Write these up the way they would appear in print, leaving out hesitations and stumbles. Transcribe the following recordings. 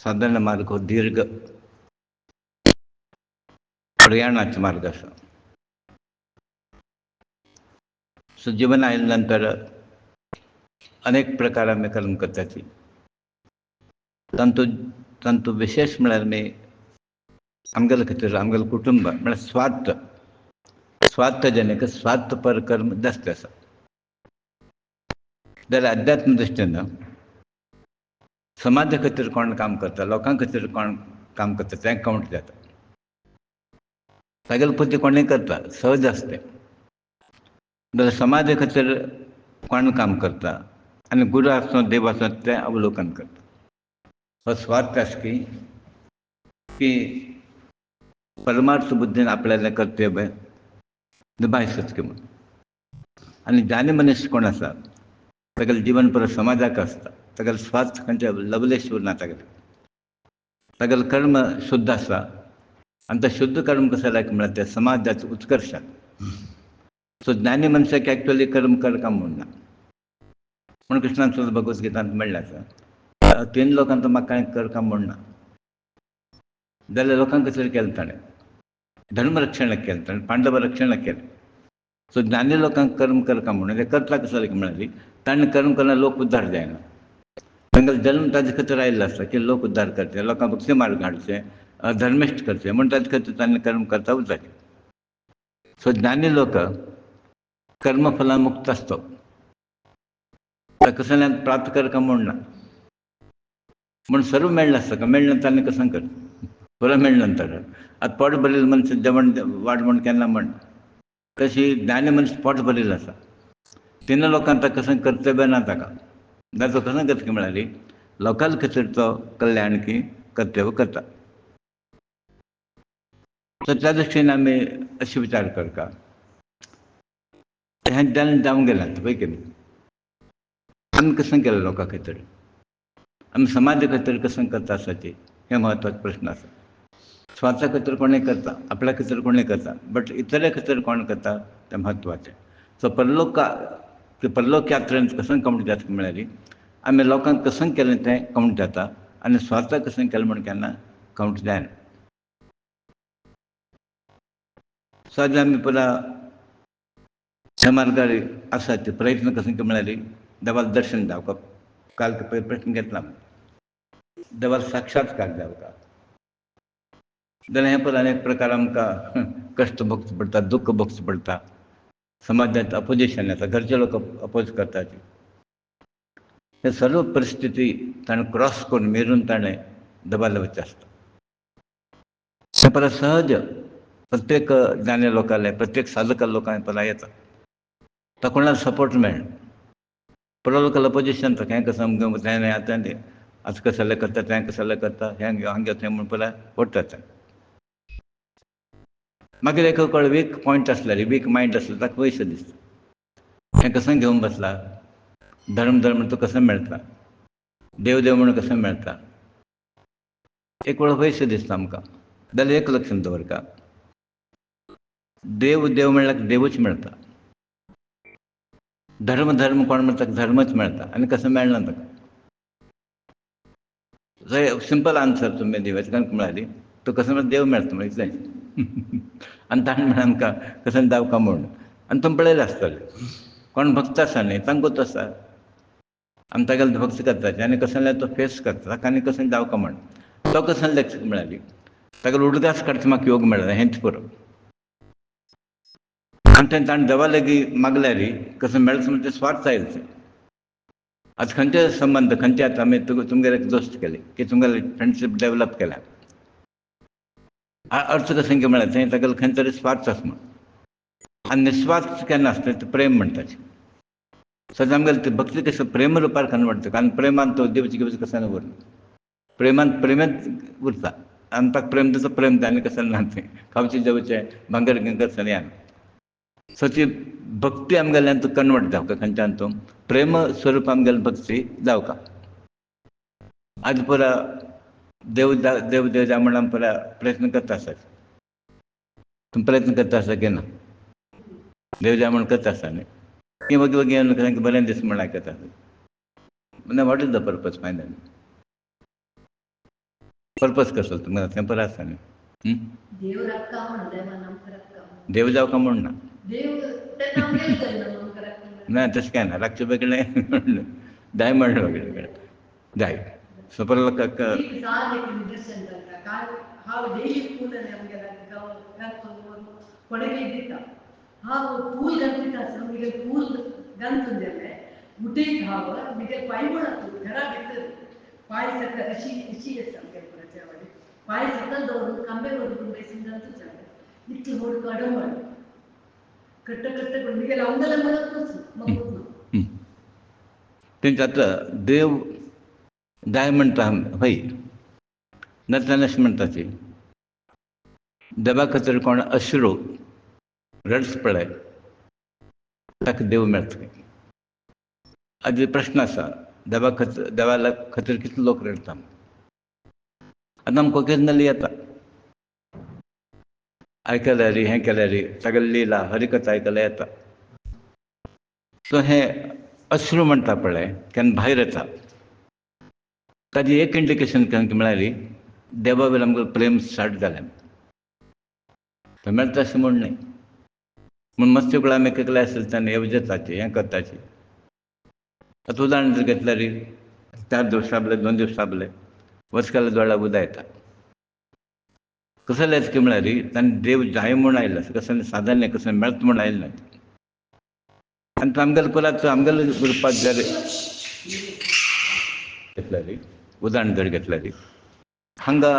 साधारण मार्ग हो दीर्घ प्रयाणाचा मार्ग असा. सो जीवन आयल्यानंतर अनेक प्रकार आम्ही कर्म करतात. तांतू विशेष म्हळ्यार मी आमगेले खातीर आमगेलें कुटुंब म्हळ्यार स्वार्थजनक स्वार्थपर कर्म जास्त आसा. जाल्यार अध्यात्म दृश्टीन समाजा खातीर कोण काम करता, लोकां खातीर कोण काम करता तें कावंट जाता. सगळे पुती कोणूय करता सहज आसता. जाल्यार समाजा खातीर कोण काम करता आनी गुरू आसूं देव आसूं तें अवलोकन करता. हो स्वार्थ आसा की परमार्थ बुद्धीन आपल्यालें कर्तव्य निभाय सचचें म्हणून. आनी ज्ञानी मनीस कोण आसा तागेलें जीवन पुरो समाजाक आसता. तागेलें स्वार्थ खंयचे लवलेश उरना तागेलें कर्म शुद्ध आसा. आनी तें शुद्ध कर्म कशें लायक म्हळ्यार तें समाजाचो उत्कर्श. सो ज्ञानी मनशाक एक्चुअली कर्म करता म्हणना. म्हण कृष्णान सुद्दां भगवद्गीतांत म्हणलें आसा 3 लोकांक तो म्हाका कांय करता म्हणना. जाल्यार लोकां खातीर केलें ताणें. धर्मरक्षणाक केलें ताणें, पांडव रक्षणाक केलें. सो ज्ञानी लोकांक कर्म करता म्हणून ते करता कशें लायक म्हळ्यार ताणें कर्म केन्ना लोक उद्धार जायना. तांकां जल्म ताजे खातीर आयिल्लो आसता की लोक उद्धार करचे, लोकांक भक्ती मार्ग हाडचे, धर्मिश्ट करचे म्हूण ताजे खातीर ताणें कर्म करता उरतालें. सो ज्ञानी लोक कर्मफलां मुक्त आसता. ताका कसल्यान प्राप्त करता म्हणना. म्हूण सर्व मेळ्ळें आसता मेळ्ळें ताणें कसं करता. पुरो मेळ्ळें नंतर आतां पोट भरिल्लो मनीस जेवण वाड म्हूण केन्ना म्हण. तशी ज्ञानी मनीस पोट भरिल्लो आसा. 3 लोकांक ताका कसं कर्तव्य ना ताका. जाल्यार तो कसं करता म्हळ्यार लोकां खातीर तो कल्याण की कर्तव्य करता. सो त्या दृश्टीन आमी अशें विचार करता हें जावन जावंक गेलें आतां पळय की न्ही. आमी कसं केलें लोकां खातीर, आमी समाजा खातीर कसं करता आसाची हें म्हत्वाचो प्रश्न आसा. स्वार्था खातीर कोणूय करता, आपल्या खातीर कोणूय करता, बट इतरे खातीर कोण करता तें म्हत्वाचें. सो परलोक यात्रेंत कसं कावंट जाता म्हळ्यार आमी लोकांक कसं केलें तें कावंट जाता आनी स्वार्था कसं केलें म्हूण केन्ना कावंट जायना. सो आज आमी पुरा ह्या मार्गार आसात प्रयत्न कसं म्हळ्यार देवाचें दर्शन जावपाक. काल प्रश्न घेतला देवाचो साक्षात्कार जावपाक. जाल्यार हें पळय अनेक प्रकार आमकां कश्ट भोगचें पडटा, दुख्ख भोगचें पडटा. समाजांत अपोजिशन येता, घरचे लोक अपोज करतात. हे सर्व परिस्थिती ताणें क्रॉस करून मेरून ताणें देवाला वचचें आसता. हें परत सहज प्रत्येक ज्ञानी लोकांले प्रत्येक साधका लोकांक पळय येता. तो कोणाक सपोर्ट मेळना. पुरो लोकांक अपोजिशन हें कसं तें आतां कसलें करता तें कसलें करता हें घेव हांगा थंय म्हूण पळय ओडटात. मागीर एक कळ वीक पॉयंट आसल्यार वीक मायंड आसल्यार ताका पयशे दिसता. हें कसं घेवन बसला. धर्म तो कसो मेळटा, देव म्हणून कसो मेळटा. एक वेळ पयशे दिसता आमकां. जाल्यार एक लक्षांत दवरता देव म्हणल्यार देवूच मेळटा. धर्म कोण म्हणटा धर्मच मेळटा आनी कसो मेळना ताका. सिंपल आन्सर तुमी दिवप म्हळ्यार तो कसो म्हळ्यार देव मेळटा म्हळ्यार इतलेंच. आनी ताणें म्हळें आमकां कसं जावका म्हूण. आनी तुमी पळयलें आसतलें कोण भक्त आसा न्ही तांकांच आसा. आमी तागेलें भक्त करता आनी कसलें तो फेस करता ताका आनी कसं जावका म्हूण. तो कसो लक्ष म्हळ्यार ताका उडगास काडचो म्हाका योग मेळ्ळा हेंच पुरो. आनी तें ताणें देवा लागीं मागल्यार कसं मेळटा म्हणटा तें स्वार्थ आयले. आतां खंयचे संबंद खंयचे आतां आमी तुमगेर एक दोस्त केले की तुमगेले फ्रेंडशीप डेवलप केल्या. अर्थ कसं म्हळ्यार थंय तागेलो खंय तरी स्वार्थ आसा म्हूण. आनी निस्वार्थ केन्ना आसता तें प्रेम म्हणटात. सद्या आमगेलें तें भक्ती कशें प्रेम रुपार कन्वर्ट आनी प्रेमान तो दिवचे घेवचे कसं उरना. प्रेमेंत उरता आनी ताका प्रेम दिता प्रेम आनी कसलें ना तें खावचें जेवचें भांगर कसलें येना. सो ती भक्ती आमगेल्यान तूं कन्वर्ट जावका खंयच्यान तूं प्रेम स्वरूप आमगेली भक्ती जावका. आज पुरा देव जा म्हण आमी पुरा प्रयत्न करता आसात. तुमी प्रयत्न करता आसा की ना. देव जा म्हण करता आसा न्ही. की वगी तांकां बरें दीस म्हण आयकता. What is the purpose finally. Purpose कसो तुम्हाला तें बरं आसा न्ही. देव जावं का म्हण ना ना तशें काय ना रातचें वेगळें जाय म्हणलें वेगळें जाय सपोज ಕೊನೆಗೆ ಇದ್ದಿತ್ತ ಹಾವು ಪೂಲ್ ಗಂತಿತ್ತ ನಮಗೆ ಪೂಲ್ ಗಂತಂದೆಲೆ ಮುಟ್ಟಿಗೆ ಹಾವ ಮಿಗೆ ಪೈಮಣತ್ತು घरा भितर पाय सकल अशी अशी नमगे पुराच्यावाडी पाय सकल दवरून कांबेवरून बेसिन गंतुचाले इतकी मोड कडमड कट्ट कट्ट करून मिगे लावंगला म्हणतच मग तेंच आतां देव जाय म्हणटा हय नाताना अशें म्हणटा ती देवा खातीर कोण अश्रू रड्स पळय ताका देव मेळटलो. हाजे प्रश्न आसा देवा खातीर कितले लोक रडटा. आतां आमकां ओकेजनली येता आयकल्यार हें केल्यार सगळे लिला हरिकथा आयकल्यार येता. सो हें अश्रू म्हणटा पळय केन्ना भायर येता ताजी एक इंडिकेशन केन्ना म्हळ्यार देवा वयल्यान आमकां प्रेम स्टार्ट जालें तो मेळटा अशें म्हण न्ही. म्हूण मस्ती वेळा आमी केले आसले तेन्ना येवजताची हें करताची. आतां उदाहरण जर घेतल्यार 4 दिवस राबले 2 दिवस राबले वर्स केल्या दोळ्या उदक येता. कसले येता की म्हळ्यार ताणें देव जाय म्हूण आयला कसलें साधन कसलें मेळटा म्हूण आयलें ना. आनी तो आमगेले परत आमगेले ग्रुपाक जर घेतल्यार उदाहरण जर घेतल्यार हांगा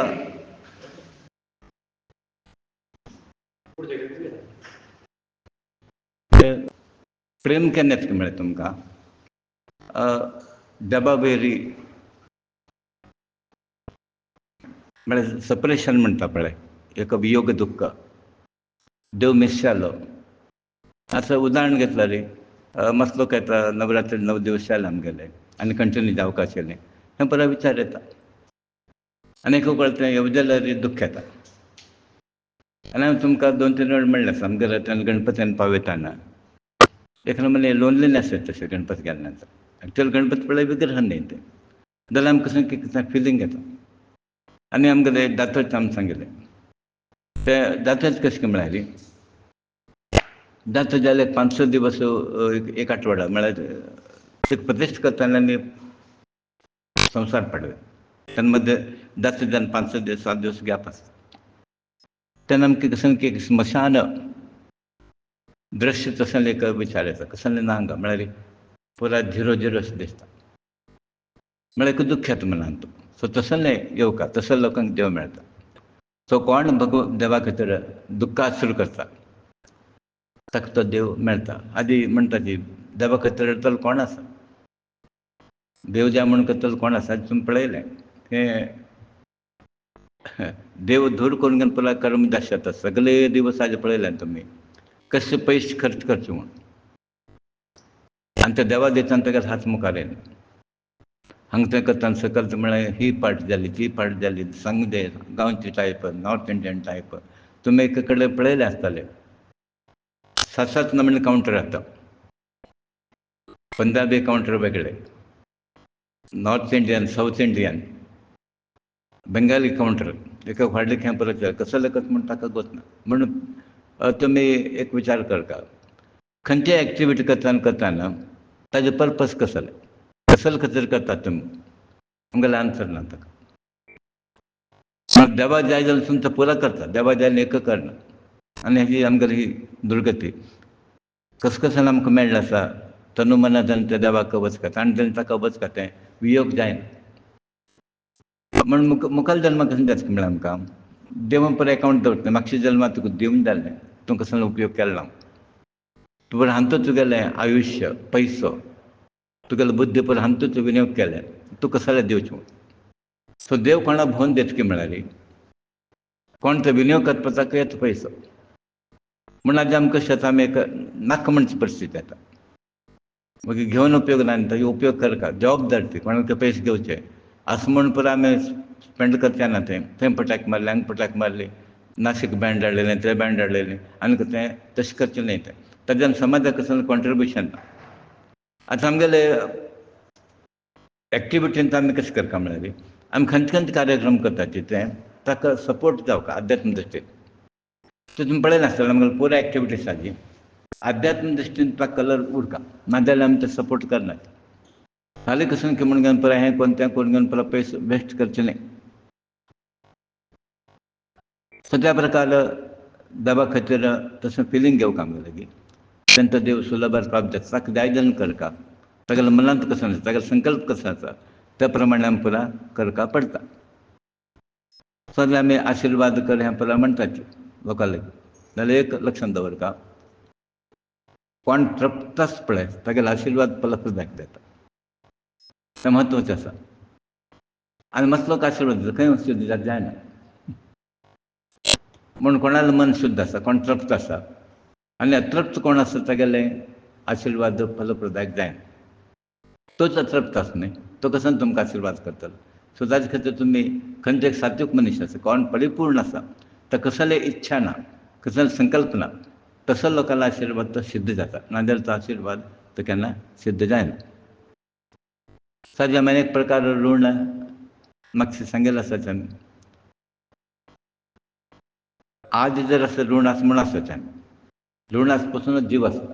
प्रेम केन्ना येता म्हळ्यार तुमकां देवा वयली म्हळ्यार सपरेशन म्हणटा पळय एक वियोग दुख्ख देव मिस जालो. आतां उदाहरण घेतल्यार मसलो येता नवरात्री 9 दिवस जाले आमगेले आनी कंटिन्यू जावंक आशिल्लें हें परत विचार येता. आनी एक कळटा येवजल्यार दुख्ख येता. आनी हांवें तुमकां 2-3 वेळ म्हणलें आसा आमगेले तेन्ना गणपतीन पावयताना एक नंबर लोनलीनेस येता तशें गणपती गेल्या नंतर. एक्चुअली गणपती पळय विग्रह न्ही तें जाल्यार आमकां कसलें कितें फिलींग येता. आनी आमगेले दातोच आमी सांगिल्लें ते दातोच कशें म्हळ्यार दातो जाले 5-6 दिवस एक आठवडा म्हळ्यार ते प्रतिश्ठ करताना आनी संवसार पडले तेन्ना मध्ये दातो जावन 5-6 दिवस 7 दिवस गॅप आसता. तेन्ना आमकां कसलें की स्मशान दृश्य तसलें एक विचार येता कसलें ना हांगा म्हळ्यार पुराय झिरो झिरो अशें दिसता म्हळ्यार एक दुख्ख येता मनांत. सो तसलें येवकार तसले लोकांक देव मेळटा. सो कोण देवा खातीर दुख्खाश्रू करता ताका तो देव मेळटा. आदी म्हणटा ती देवा खातीर रडतलो कोण आसा देव जाय म्हूण करतलो कोण आसा तुमी पळयलें हें देव धूर करून घेवन पुराय कर्म दाशयता. सगळे दिवस हाजे पळयल्यात तुमी कशे पयशे खर्च करचे म्हूण आनी ते देवा दिता तेगेले हात मुखार येयले. हांगा तें करता सकयल म्हळ्यार ही पार्टी जाली ती पार्टी जाली संगदे गांवची टायप नॉर्थ इंडियन टायप तुमी एके कडेन पळयलें आसतलें 7-7 नमुने कावंटर आसता. पंजाबी कावंटर वेगळे north Indian south Indian Bengali counter एक व्हडलें खॅं परत कसले करता म्हूण ताका गोत ना. म्हणून तुमी एक विचार करता खंयचीय एक्टिविटी करताना ताजे पर्पज कसले खातीर करतात तुमी आमगेले आन्सर ना ताका. देवा जाय जाल्यार तुमचो पुरो करता देवा जाय जाल्यार एक करना. आनी हेजी आमगेली ही दुर्गती कसल्यान आमकां मेळ्ळें आसा तनु मना धन ते देवाक वच करता आनी तेन्ना ताका वच तें वियोग जायना. म्हण मुखाल जल्माक कशें जाता म्हळ्यार आमकां देवा पर एकावंट दवरता मागच्या जल्माक तुका दिवंक जाल्लें तूं कसलो उपयोग केलो ना. तुवें हांतूं तुगेलें आयुश्य पयसो तुगेले बुद्धी पर हांतूं तुवें विनियोग केलें तूं कसले दिवचें म्हूण. सो देव कोणाक भोवन दिता की म्हळ्यार कोण तो विनियोग करता ताका येता पयसो. म्हूण आतां आमकां कशें जाता आमी एक नाका म्हणची परिस्थिती येता मागीर घेवन उपयोग ना आनी ताजो उपयोग करता जबाबदार ती कोणाक ते पयशे घेवचे असं म्हूण पुरो आमी स्पेंड करचें ना तें थंय पटाक मारलें हांगा पटाक मारली नाशीक बँड हाडलेलें तें बँड हाडलेलें आनी तें तशें करचें न्ही तें ताच्यान समाजाक कसलें कॉन्ट्रिब्युशन ना. आतां आमगेले एक्टिविटींत आमी कशें करता म्हळ्यार आमी खंयचे खंयचे कार्यक्रम करता ते ताका सपोर्ट जावं अध्यात्म दृश्टीन. तो तुमी पळयला आसतलें आमगेली पुराय एक्टिविटीसाची अध्यात्म दृश्टीन ताका कलर उरका, नाजाल्यार आमी ते सपोर्ट करनात. फाल्यां कसून की म्हूण घेवन परत हें कोण तें कोण घेवन परत पयशे वेस्ट करचे न्ही. सो त्या प्रकार देवा खातीर तसं फिलींग घेवंक आमगेलें तेंचो देव सुलभार प्राप्त जाता. ताका जाय जावन करता, तागेल्या मनांत कसो आसा, तागेलो संकल्प कसो आसा त्या प्रमाणे आमी पुरा करपा पडटा. सगळे आमी आशिर्वाद कर हें पळय म्हणटात लोकां लागीं, जाल्यार एक लक्षांत दवरता, कोण तृप्त आसा पळय तागेलो आशिर्वाद फलप्रद जाता. तें म्हत्वाचें आसा. आनी मसलोक आशिर्वाद दिता खंय वचून दिल्यार जायना. म्हूण कोणालें मन शुद्ध आसा, कोण तृप्त आसा आनी अतृप्त कोण आसा तागेलें आशिर्वाद फलप्रदायक जायना. तोच अतृप्त आसा न्ही, तो कसो तुमकां आशिर्वाद करतलो. सो ताजे खातीर तुमी खंयचे एक सात्वीक मनीस आसा, कोण परिपूर्ण आसा, तो कसले इच्छा ना, कसले संकल्प ना, तसो लोकांना आशिर्वाद तो सिद्ध जाता. नाजाल्यार तो आशिर्वाद तो केन्ना सिद्ध जायना. साजे हांवें एक प्रकार ऋण म्हाका सांगेलें आसा तें आज जर असं ऋण आसा म्हूण आसता, ऋण आसा पासूनच जीव आसता.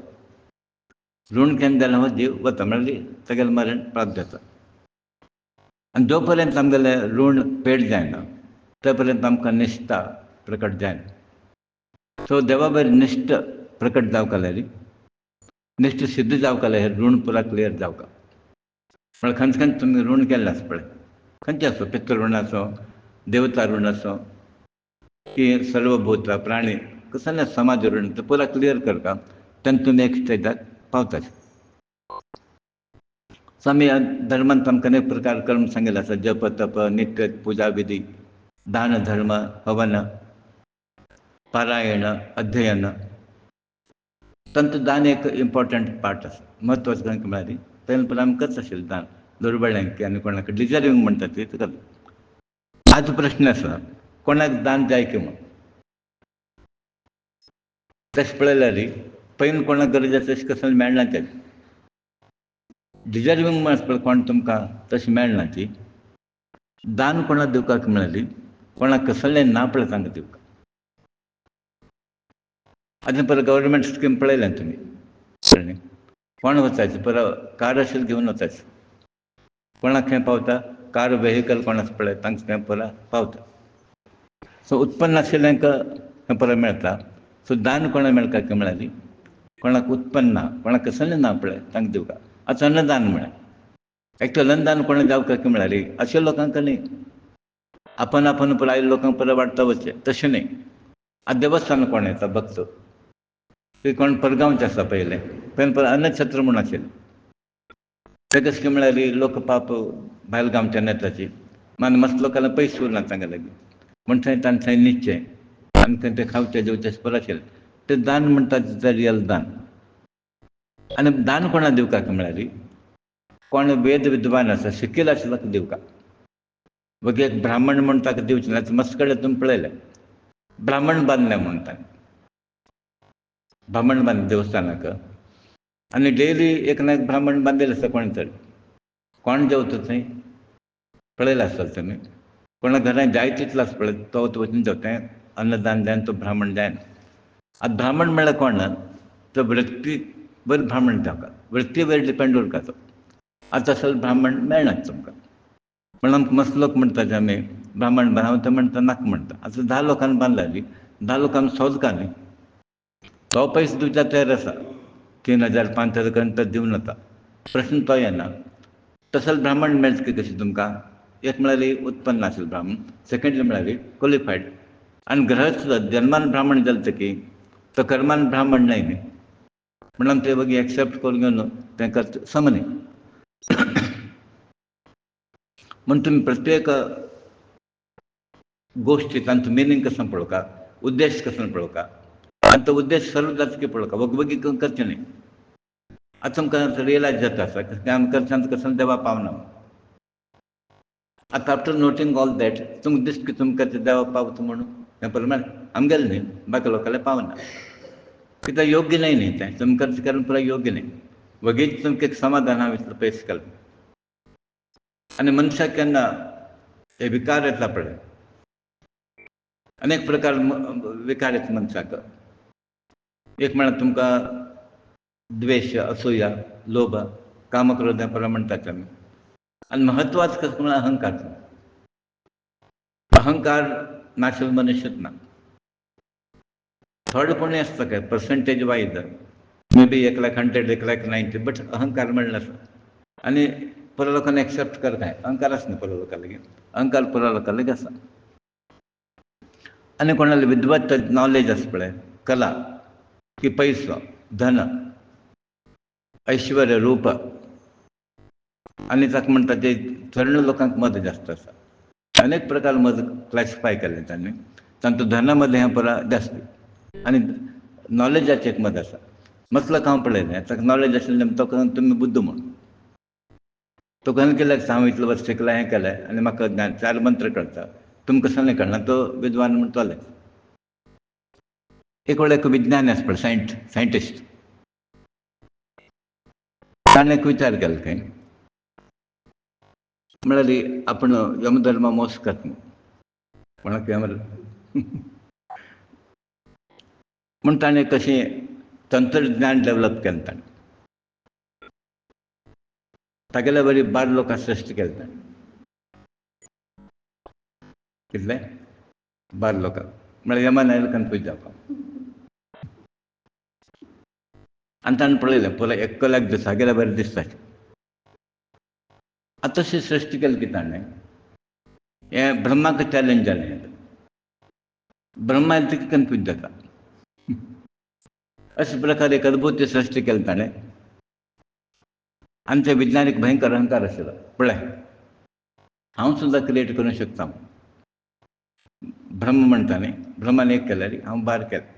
ऋण केन्ना जालें हो जीव वता म्हणल्यार तागेलें मरण प्राप्त जाता. आनी जो पर्यंत आमगेलें ऋण पेड जायना ते पर्यंत आमकां निश्ठा प्रकट जायना. सो देवा भायर निश्ठ प्रकट जावंक लागली, निश्ठ सिद्ध जावंक लागलें, हें ऋण पुरा क्लियर जावंक. म्हळ्यार खंयचे खंयचे तुमी ऋण केल्लें आसा पळय, खंयचें आसूं, पितृ ऋण आसूं, देवता ऋण आसूं की सर्वभूत प्राणी, कसले समाज ऋण तें पुरा क्लियर करता, तेन्ना तुमी एक स्टेजाक पावतात. सो आमी धर्मांत आमकां अनेक प्रकार कर्म सांगिल्ले आसा, जप तप नित्य पुजा विधी, दान धर्म हवन, पारायण अध्ययन. तांतूं दान एक इम्पॉर्टंट पार्ट आसा, म्हत्वाचें खंय म्हळ्यार पयलीं पयलीं आमी करता आशिल्लें दान दुर्बळ्यांक आनी कोणाक डिजर्विंग म्हणटा ती करता. आज प्रश्न आसा कोणाक दान जाय की म्हूण. तशें पळयल्यार पयलीं कोणाक गरज आसा तशें कसलें मेळना. तें डिजर्विंग म्हण आसा पळय कोण तुमकां तशें मेळना. ती दान कोणाक दिवपाक म्हळ्यार कोणाक कसलें ना पळय तांकां दिवपाक. आतां परत गव्हर्मेंट स्कीम पळयल्या तुमी, कोण वचायचें परत कार आशिल्ली घेवन वचायचें, कोणाक खंय पावता कार वेहिकल कोण आसा पळय तांकां खंय परत पावता. सो उत्पन्न आशिल्ल्यांक खंय परत मेळटा. सो दान कोणाक मेळटा काय म्हळ्यार कोणाक उत्पन्न ना, कोणाक कसलें ना पळय तांकां दिवपाक. आतां अन्नदान म्हळ्यार एकटो अन्नदान कोणाक जावपाक काय म्हळ्यार अशे लोकांक न्ही, आपण आपण पुराय लोकांक परत वाडटा वचचें तशें न्ही. आतां देवस्थान कोण येता भक्त, ते कोण परगांवचे आसा पयले परत अन्नछत्र म्हूण आशिल्लें. ते कशें म्हळ्यार लोक पाप भायल गांवच्यान येताची, मागीर मस्त लोकांक पयशे उरना तांगे लागीं म्हूण थंय तांचे थंय न्हिदचें आनी खंय तें खावचें जेवचें परत आशिल्लें. तें दान म्हणटात तें रियल दान. आनी दान कोणाक दिवपाक म्हळ्यार कोण वेद विद्वान आसा, शिकिल्लो आसा ताका दिवपाक. वगे एक ब्राह्मण म्हूण ताका दिवचें ना. मस्त कडेन तुमी पळयलें ब्राह्मण बांदलें म्हूण ताणें, ब्राह्मण बांदलें देवस्थानाक आनी डेली एक ना एक ब्राह्मण बांदिल्लो आसता कोण तरी. कोण जेवता थंय पळयलें आसतलें तुमी, कोणाक घरांत जाय तितलो आसा पळय तो वचून जेवता. अन्नदान जायना तो ब्राह्मण जायना. आतां ब्राह्मण म्हळ्यार कोण तो वृत्ती बरें ब्राह्मण जावपाक, वृत्ती वयर डिपेंड उरता तो. आतां तसलो ब्राह्मण मेळनात तुमकां. म्हणून आमकां मस्त लोक म्हणटात आमी ब्राह्मण बांद, हांव ते म्हणटा नाका म्हणटा. आतां 10 लोकांनी बांदल्यार 10 लोकांक सोदता न्ही, तो पयशे दिवच्याक तयार आसा 3000 5000 करून तो दिवन वता, प्रश्न तो येना. तसलो ब्राह्मण मेळटा की कशें तुमकां. एक म्हळ्यार उत्पन्न आशिल्लो ब्राह्मण, सेकंडली म्हळ्यार क्वॉलिफायड. आनी ग्रहस्थ जल्मान ब्राह्मण जातकीर तो कर्मान ब्राह्मण न्हय न्ही, म्हणून ते वगी एक्सेप्ट करून घेवन तांकां सम न्ही. म्हूण तुमी प्रत्येक गोश्टी तांचो मिनींग कसो पळोवता, उद्देश कसो पळोवता आनी तो उद्देश सर्व जातकीर पळोवता, वगवगी करचें न्ही. आतां तुमकां रियलायज जाता आसा की आमी करता कसलो देवा पावना. आतां आफ्टर नोटींग ऑल दॅट तुमकां दिसता की तुमकां ते देवा पावता म्हणून. हें पळय आमगेलें न्ही, बाकी लोकांलें पावना. कित्याक योग्य न्हय न्ही तें तुमकां कारण पुराय योग्य न्ही. वगीच तुमकां एक समाधाना भितर पयस केलें. आनी मनशाक केन्ना हे विकार येता पळय, अनेक प्रकार विकार येता मनशाक. एक म्हळ्यार तुमकां द्वेष, असूया, लोभ, काम, क्रोध म्हणटात आमी. आनी महत्वाचं कसं म्हळ्यार अहंकार. अहंकार नाशिल्लो मनुष्यच ना. थोडे कोणी असतं काय percentage wise, may be 1,100,000, 1,90,000, but अहंकार म्हणलं असं. आणि पुरा लोकांना एक्सेप्ट करताय अहंकार असं पुरा लोकांना अहंकार पुरा लोकांना असा. आणि कोणाला विद्वत नॉलेज असं पळय, कला की पैसो, धन, ऐश्वर्य, रूप, आणि ताका म्हणटा ते थोड्या लोकांक मत जास्त आसा. अनेक प्रकार मत क्लासिफाय केले त्यांनी. तांचो धनामध्ये हें पुरा जास्त आनी नॉलेजाचें एक मत आसा. मसलक हांव पळयलें, ताका नॉलेज आशिल्लें तो करून तुमी बुद्ध म्हूण. तो करून केल्याक हांव इतलें वर्स शिकला, हें केलें आनी म्हाका 4 मंत्र कळटा, तुमकां कसं नाही कळना, तो विद्वान म्हूण तोले. एक वेळ एक विज्ञानी आसा पळय, सायंटिस्ट, ताणें एक विचार केलो खंय, म्हळ्यार आपण यमधर्म मोस करता कोणाक म्हूण ताणें कशें तंत्रज्ञान डेवलप केलें. ताणें तागेल्या बरी 12 लोकां सृश्टी केली. ताणें कितले 12 लोकां, म्हळ्यार यमान आयलो कन्फ्यूज जावपाक. आनी ताणें पळयलें पुरो एकल्याक दिसा गेल्यार बरें दिसता. आतां तशी सृश्टी केली की ताणें हें ब्रह्माक चॅलेंज जालें. ब्रह्मा तिका कन्फ्यूज जाता. अशा प्रकारे एक अद्भुत सृश्टी केली ताणें. आनी ते विज्ञानीक भयंकर अहंकार आशिल्लो. पळय हांव सुद्दां क्रिएट करूंक शकता. ब्रह्म म्हणटा न्ही, ब्रह्मान एक केलें, हांव 12 केलें.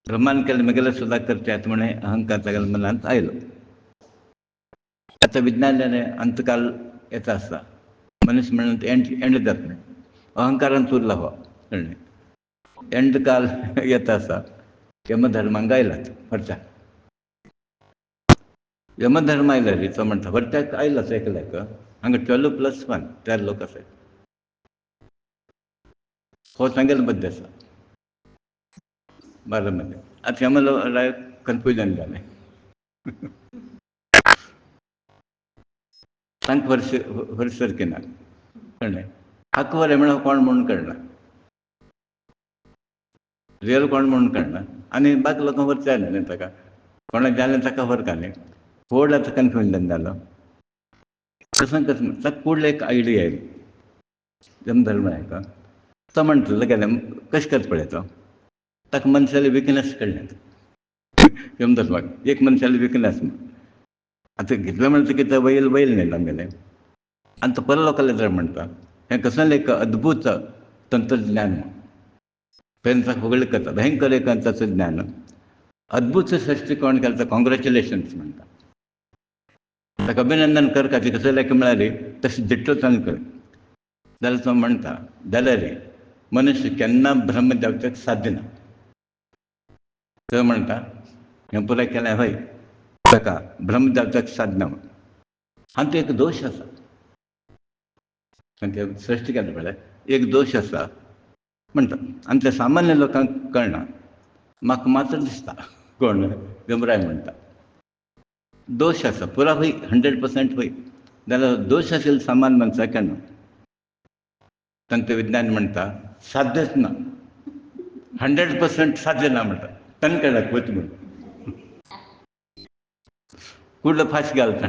ब्रह्मान केलें म्हगेलें सुद्दां करचें येता म्हणे अहंकार तागेल्या मनांत आयलो. आतां विज्ञानाने अंतकाल येता आसता, मनीस म्हणून एंड जाता न्ही, अहंकारान उरला हो कळ्ळें. एंड काल येता आसा, यमधर्मांक आयलात वरच्याक. यमधर्म आयला रे, तो म्हणटा वरच्याक आयलाच एकल्याक. हांगा 12+1 4 लोक आसात. हो सांगेल बद्दल आसा 12 मध्ये. आतां यमला कन्फ्युजन जालें. तांकां वरसरकी ना कळ्ळें. हाक वरें म्हळ्यार कोण म्हणून कळना, रियल कोण म्हणून कळना. आनी बाकी लोकांक व्हरचें जालें न्ही ताका, कोणाक जालें ताका व्हरता न्ही. व्हड आतां कन्फ्युजन जालो. कसं ताका फुडली एक आयडिया येयली यमधर्म हाका. तो म्हणटलो गेलें कशें करता पळय तो, ताका मनशाले विकनस कळ्ळें. यमधर्माक एक मनशाले विकनस आतां घेतलें म्हणटा कितें वयल न्ही तांगेलें. आनी तो परत लोकांले जर म्हणटा हें कसलें एक अद्भुत तंत्रज्ञान. पयलीं ताका फुगडी करता भयंकर एक तंत्रज्ञान, अद्भुत सृश्टी कोण केलें तर कॉंग्रॅच्युलेशन्स म्हणटा. ताका अभिनंदन कर खातीर कसं लेख म्हळ्यार तशें दिट्टो ताणें कर. जाल्यार तो म्हणटा जाल्यार मनुश्य केन्ना ब्रह्म जावपाक साध्य ना. तो म्हणटा हें पुराय केलें हय, ताका ब्रह्म जावपाक साध्य ना. आनी तो एक दोश आसा, सृश्टी केलें पळय एक दोश आसा म्हणटा. आनी ते सामान्य लोकांक कळना, म्हाका मात्र दिसता कोण यमराय म्हणटा दोश आसा. पुरा हय 100% हय, जाल्यार दोश आशिल्लो सामान्य मनशाक केन्ना. तांकां विज्ञान म्हणटा साध्यच ना, 100% साध्य ना म्हणटा. तांकां कळना वच म्हणून कुठलं फाशी घालता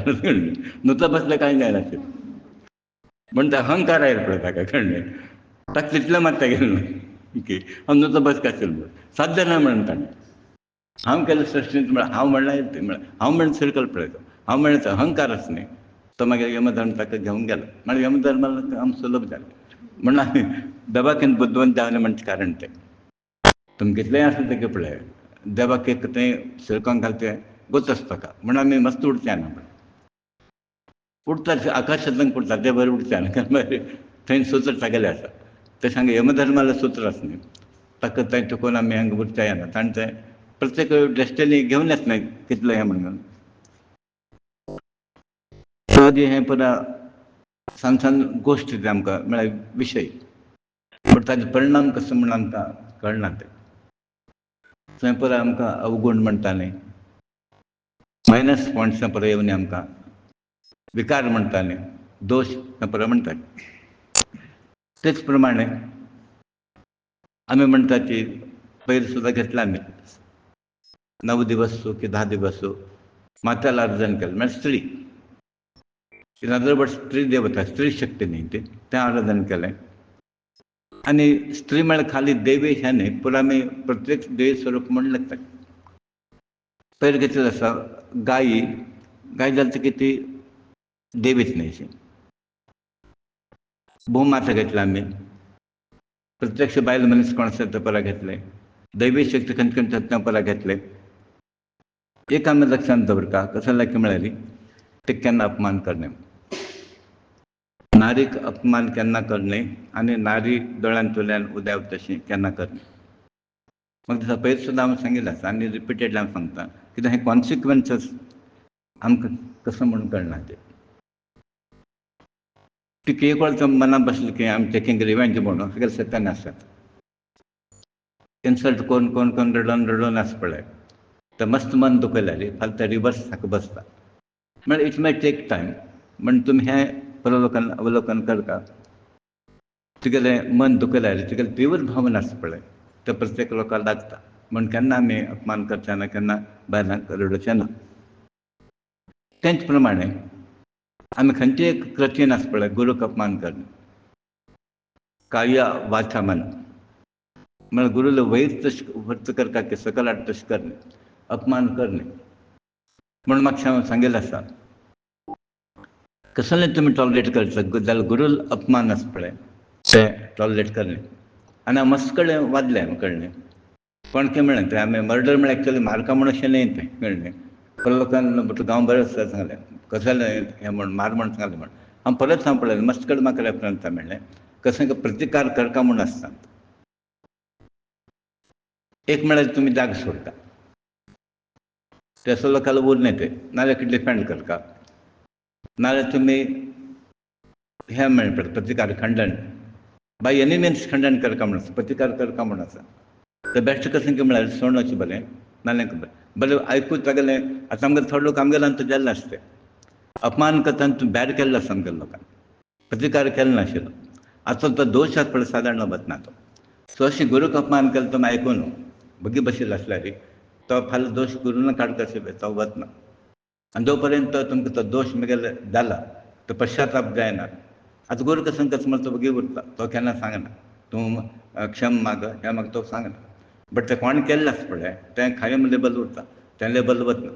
नुता बसलं कांय जायना म्हणटा. अहंकार आयलो पळय ताका कळ्ळें. ताका तितलें मारता गेलें की हांव नुता बस आशिल्लो साध्य ना म्हणून ताणें. हांव केलें सृश्टींत म्हळ्यार हांव म्हणल्यार म्हळ्यार हांव म्हणून सर्कल पळय तो. हांव म्हणल्यार अहंकार आसा न्ही, तो मागीर यमधर्म ताका घेवन गेलो. म्हळ्यार यमधर्माक काम सुलभ जालें म्हणून देवाकीन बुद्धवंत जावलें म्हणचें कारण तें. तुमी कितलेंय आसलें तेगे पळय देवाक एक तें शिरकोन घालचें गोच आसता ताका. म्हणून आमी मस्त उडचें ना म्हणून उडटा आकाशांतल्यान उडटा ते बरें उडचें ना कारण थंय सुत्र तागेलें आसा. तशें हांगा यमधर्मालें सुत्र आसा न्ही, ताका थंय चुकोवन आमी हांगा उरचें जायना. ताणें तें प्रत्येक डेस्टिनी घेवन येता न्ही कितलें हें म्हणून. तो हें पुरा सान गोश्ट ते आमकां म्हळ्यार विशय, बट ताजे परिणाम कसो म्हण आमकां कळना ते. थंय पळय आमकां अवगुण म्हणटाले, मायनस पॉयंट्स परत येवन आमकां विकार म्हणटाले, दोश परत म्हणटाले. तेच प्रमाणे आमी म्हणटा की पयर सुद्दां घेतला आमी 9 दिवस की 10 दिवस मात्याला अर्जन केलें, म्हळ्यार स्त्री. इन अदर वर्ड्स स्त्री देवता, स्त्री शक्ती न्ही ती, तें आराधन केलें. आनी स्त्री म्हळ्यार खाली देवी हें न्ही, पूण आमी प्रत्येक देवी स्वरूप म्हण लागता. पयर घेतलें आसा गाय जाली की ती देवीच न्ही अशी. भूमाता घेतला आमी, प्रत्यक्ष बायल मनीस कोण आसा ते परा घेतले, दैवी शक्ती खंयचे खंयचे ते परा घेतले. एक आमी लक्षांत दवरता, कसो लायक म्हळ्यार ते केन्ना अपमान करणे, नारीक अपमान केन्ना करणे आनी नारी दोळ्यांतल्यान उदेव तशी केन्ना करणे. म्हाका दिसता पयर सुद्दां हांवें सांगिल्लें आसा आनी रिपिटेडली हांव सांगता, कित्याक हे कॉन्सिक्वन्सीस आमकां कसो म्हूण कळना ते. ती केळकोळच्या मनां बसली की आमी टेकिंग रिवेंज म्हणून सगळे सत्यान आसतात. इन्सल्ट कोरून कोरून कोरून रडोवन रडोवन आसा पळय, तें मस्त मन दुखयल्यार फाल्यां तें रिवर्स हाका बसता. म्हळ्यार इट मे टेक टायम, म्हण तुमी हें अवलोकन करता. तुगेलें मन दुखयल्यार तुगेली तीव्र भावना आसा पळय, ते प्रत्येक लोकांक लागता. म्हण केन्ना आमी अपमान करचे ना, केन्ना बायलांक रडोवचें ना. तेंच प्रमाणे आमी खंयचेय एक कृतीन आसा पळय गुरूक अपमान करणे, काया वाचा मन, म्हळ्यार गुरूला वयर तशें वर्त करता की सकल हाड तशें करणे, अपमान करणे. म्हूण म्हाका सांगिल्लें आसा, कसलें तुमी टॉलरेट करता जाल्यार गुरूल अपमान आसा पळय तें टॉलरेट करणे. आनी हांव मस्त कडेन वाजलें कळ्ळें, कोणकें म्हळें तें आमी मर्डर म्हळ्यार एक्चुअली मारता म्हूण अशें न्ही तें कळ्ळें. लोकांन गांव बरो आसा सांगलें, कसलें हें म्हूण मार म्हूण सांगलें म्हूण. हांव परत सांपळलें, मस्त कडेन म्हाका रेफरन्स मेळ्ळें, कसो प्रतिकार करता म्हूण आसता. एक म्हळ्यार तुमी जाग सोडटा, तेसो लोकांक उरलें तें, नाजाल्यार डिफेंड करता, नाजाल्यार तुमी हें म्हणटा प्रतिकार खंडन, बाय एनी मिन्स खंडन करता म्हूण आसा, प्रतिकार करता म्हूण आसा. तें बेश्ट कशें की म्हळ्यार सोडून अशें बरें नाजाल्यार बरें आयकूच लागलें. आतां आमगेले थोडे लोक आमगेले अंत गेल्ले आसता, अपमान करता आनी तूं बॅड केल्लो आसा आमगेल्या लोकांक, प्रतिकार केलो नाशिल्लो. आतां तो दोश आसा पळय सादारण वतना तो. सो अशें गुरूक अपमान केलो तुमी आयकून भुगी बशिल्लो आसल्यार तो फाल्यां दोश गुरून काडटा अशें तो वतना. आनी जो पर्यंत तुमकां तो दोश मुगेलो जाला, तो पश्चाताप जायना, आतां गुरू कसो म्हण तो भुगी उरता, तो केन्ना सांगना तूं क्षम माग हें म्हाका तो सांगना. बट तें कोण केल्लें आसा पळय तें कायम लेबल उरता, तें लेबल वतना.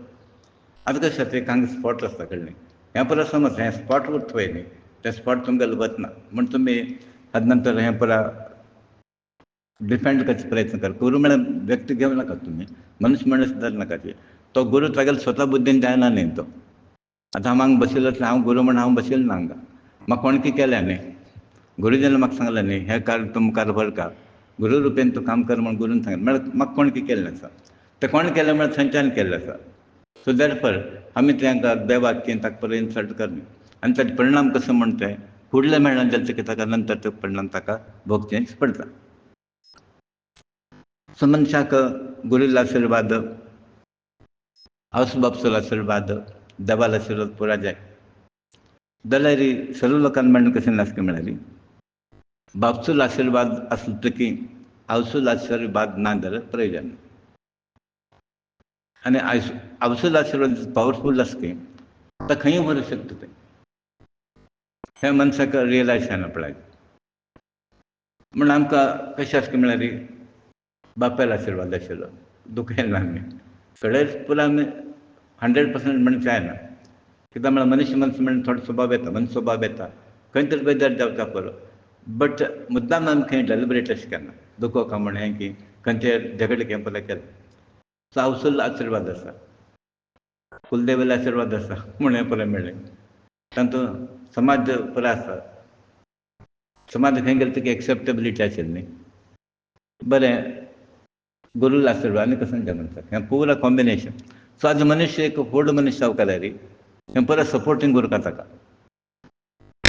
आतां कशें आसा एक हांगा स्पॉट आसता कळ्ळें, हें परत समज हें स्पॉट उरता पळय न्ही, तें स्पॉट तुमगेलें वतना. म्हण तुमी हाजे नंतर हें परत डिफेंड करचो प्रयत्न कर. गुरू म्हळ्यार व्यक्ती घेवं नाका तुमी, मनुश्य मनीस धर नाका ती. तो गुरू तागेलो स्वता बुद्दीन जायना न्ही तो. आतां हांव हांगा बशिल्लो आसल्यार हांव गुरू म्हण हांव बशिल्लो ना हांगा, म्हाका कोणकी केल्या न्ही. गुरुजीन म्हाका सांगलें न्ही हें कार्य तुम कारभार का, गुरू रुपेन तूं काम कर म्हण गुरून सांगलें, म्हळ्यार म्हाका कोणकी केल्लें आसा. तें कोण केलें म्हळ्यार थंयच्यान केल्लें आसा. सो दॅटफॉर आमी तांकां बेवाक्येन ताका परत इन्सल्ट करना. आनी ताजे परिणाम कसो म्हण तें फुडलें मेळना जालें की ताका नंतर ते परिणाम ताका भोगचेच पडटा. सो मनशाक गुरूल आशिर्वाद, आवय बापूयचो आशिर्वाद, देवालो आशिर्वाद पुरो जाय जाल्यार सर्व लोकांक म्हणणें कशें आसता म्हळ्यार बापूचो आशिर्वाद आसलो की आवयचो आशिर्वाद ना जाल्यार प्रयोजन ना. आनी आवयचो आशिर्वाद पावरफूल आसा की तो खंय व्हरूंक शकता तें. हें मनशाक रियलायज जायना पळय. म्हण आमकां कशें आसता म्हळ्यार बापायलो आशिर्वाद आशिल्लो, दुखयना न्ही. थोडेच पुरो आमी 100% म्हणून जायना, कित्याक म्हळ्यार मनीस म्हण थोडो स्वभाव येता, मनीस स्वभाव येता, खंय तरी बेजार जावचा पुरो. बट मुद्दाम आमी खंय डेलिब्रेट अशें केन्ना दुखोवपा म्हण हें की खंयचे झगडे हें पळय केले. सो आवयचो आशिर्वाद आसा, कुलदेवीलो आशिर्वाद आसा म्हूण हें पळय मेळ्ळें. तातूंत समाज पुरो आसा, समाज खंय गेलो तुका एक्सेप्टेबिलिटी आशिल्ली न्ही. बरें गुरूल आशिर्वाद आनी कसो मनशाक हें पुरो कॉम्बिनेशन. सो आज मनुश्य एक व्हड मनीस जावंक जाल्यार हें परत सपोर्टींग उरता ताका.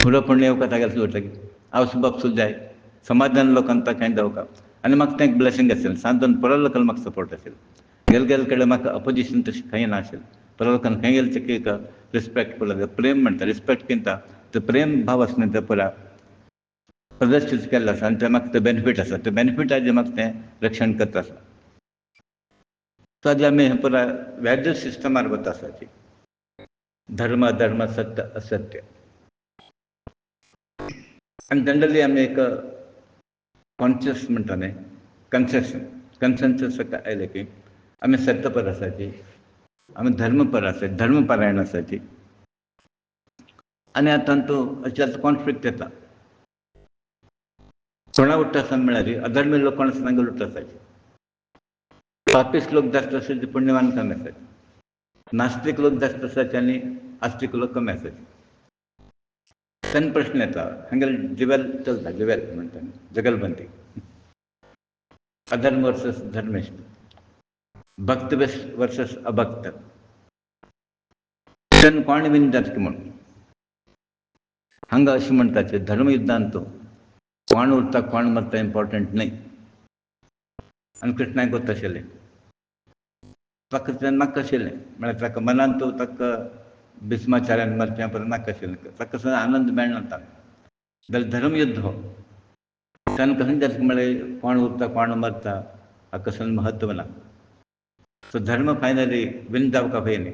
फुडें पूण येवका तागेले सुटलें हांव सुबाब सुद्दां जाय समाधान लोकांक ताका देवका आनी म्हाका तें ब्लेसींग आशिल्लें सांतून परत लोकांक म्हाका सपोर्ट आशिल्लो गेले कडेन म्हाका अपोजिशन तशें खंय नाशिल्लें परत लोकांक खंय गेलें ते एक रिस्पेक्ट पडलो प्रेम म्हणटा रिस्पेक्ट किंता तो प्रेम भाव आसा न्ही तो पुरा प्रदर्शीत केल्लो आसा आनी ते म्हाका ते बेनिफीट आसा ते बेनिफीट हाजें म्हाका तें रक्षण करता आसा तो हाजें आमी पुरा वॅल्यू सिस्टमार वता आसाची धर्म अधर्म सत्य असत्य आनी जनरली आमी एक कॉन्शियस म्हणटा न्ही कन्सेन्सस आयलें की आमी सत्य पर आसाची आमी धर्म पर आसात धर्मपरायण आसाची आनी आतां तातूंत अशें कॉन्फ्लिक्ट येता कोणा उठता आसतना म्हळ्यार अधर्मी लोक कोण आसतना तांगेर उठता आसाचे पापीस्ट लोक जास्त आसाचे पुण्यवान कमी आसाचे नास्तीक लोक जास्त आसाचे आनी आस्तीक लोक कमी आसाचे तेन्ना प्रश्न येता हांगेर डिवेल चलता डिवेल म्हणटा जगलबंदी अधर्म वर्सस धर्मिष्ठ भक्त वर्सस अभक्त तेन्ना कोण विन जाता म्हूण हांगा अशें म्हणटाचे धर्मयुद्धांत कोण उरता कोण मरता इम्पॉर्टंट न्हय आनी कृष्णाक गोत आशिल्लें ताका तेन्ना नाका आशिल्लें म्हळ्यार ताका मनांत ताका भिस्माचार्यान मरचें परत नाका आशिल्लें ताका कसो आनंद मेळना ताका जाल्यार धर्मयुध्द हो तेन्ना कशें जाता म्हळ्यार कोण उरता कोण मरता हाका कसलें म्हत्व ना सो धर्म फायनली विन जावपा पळय न्ही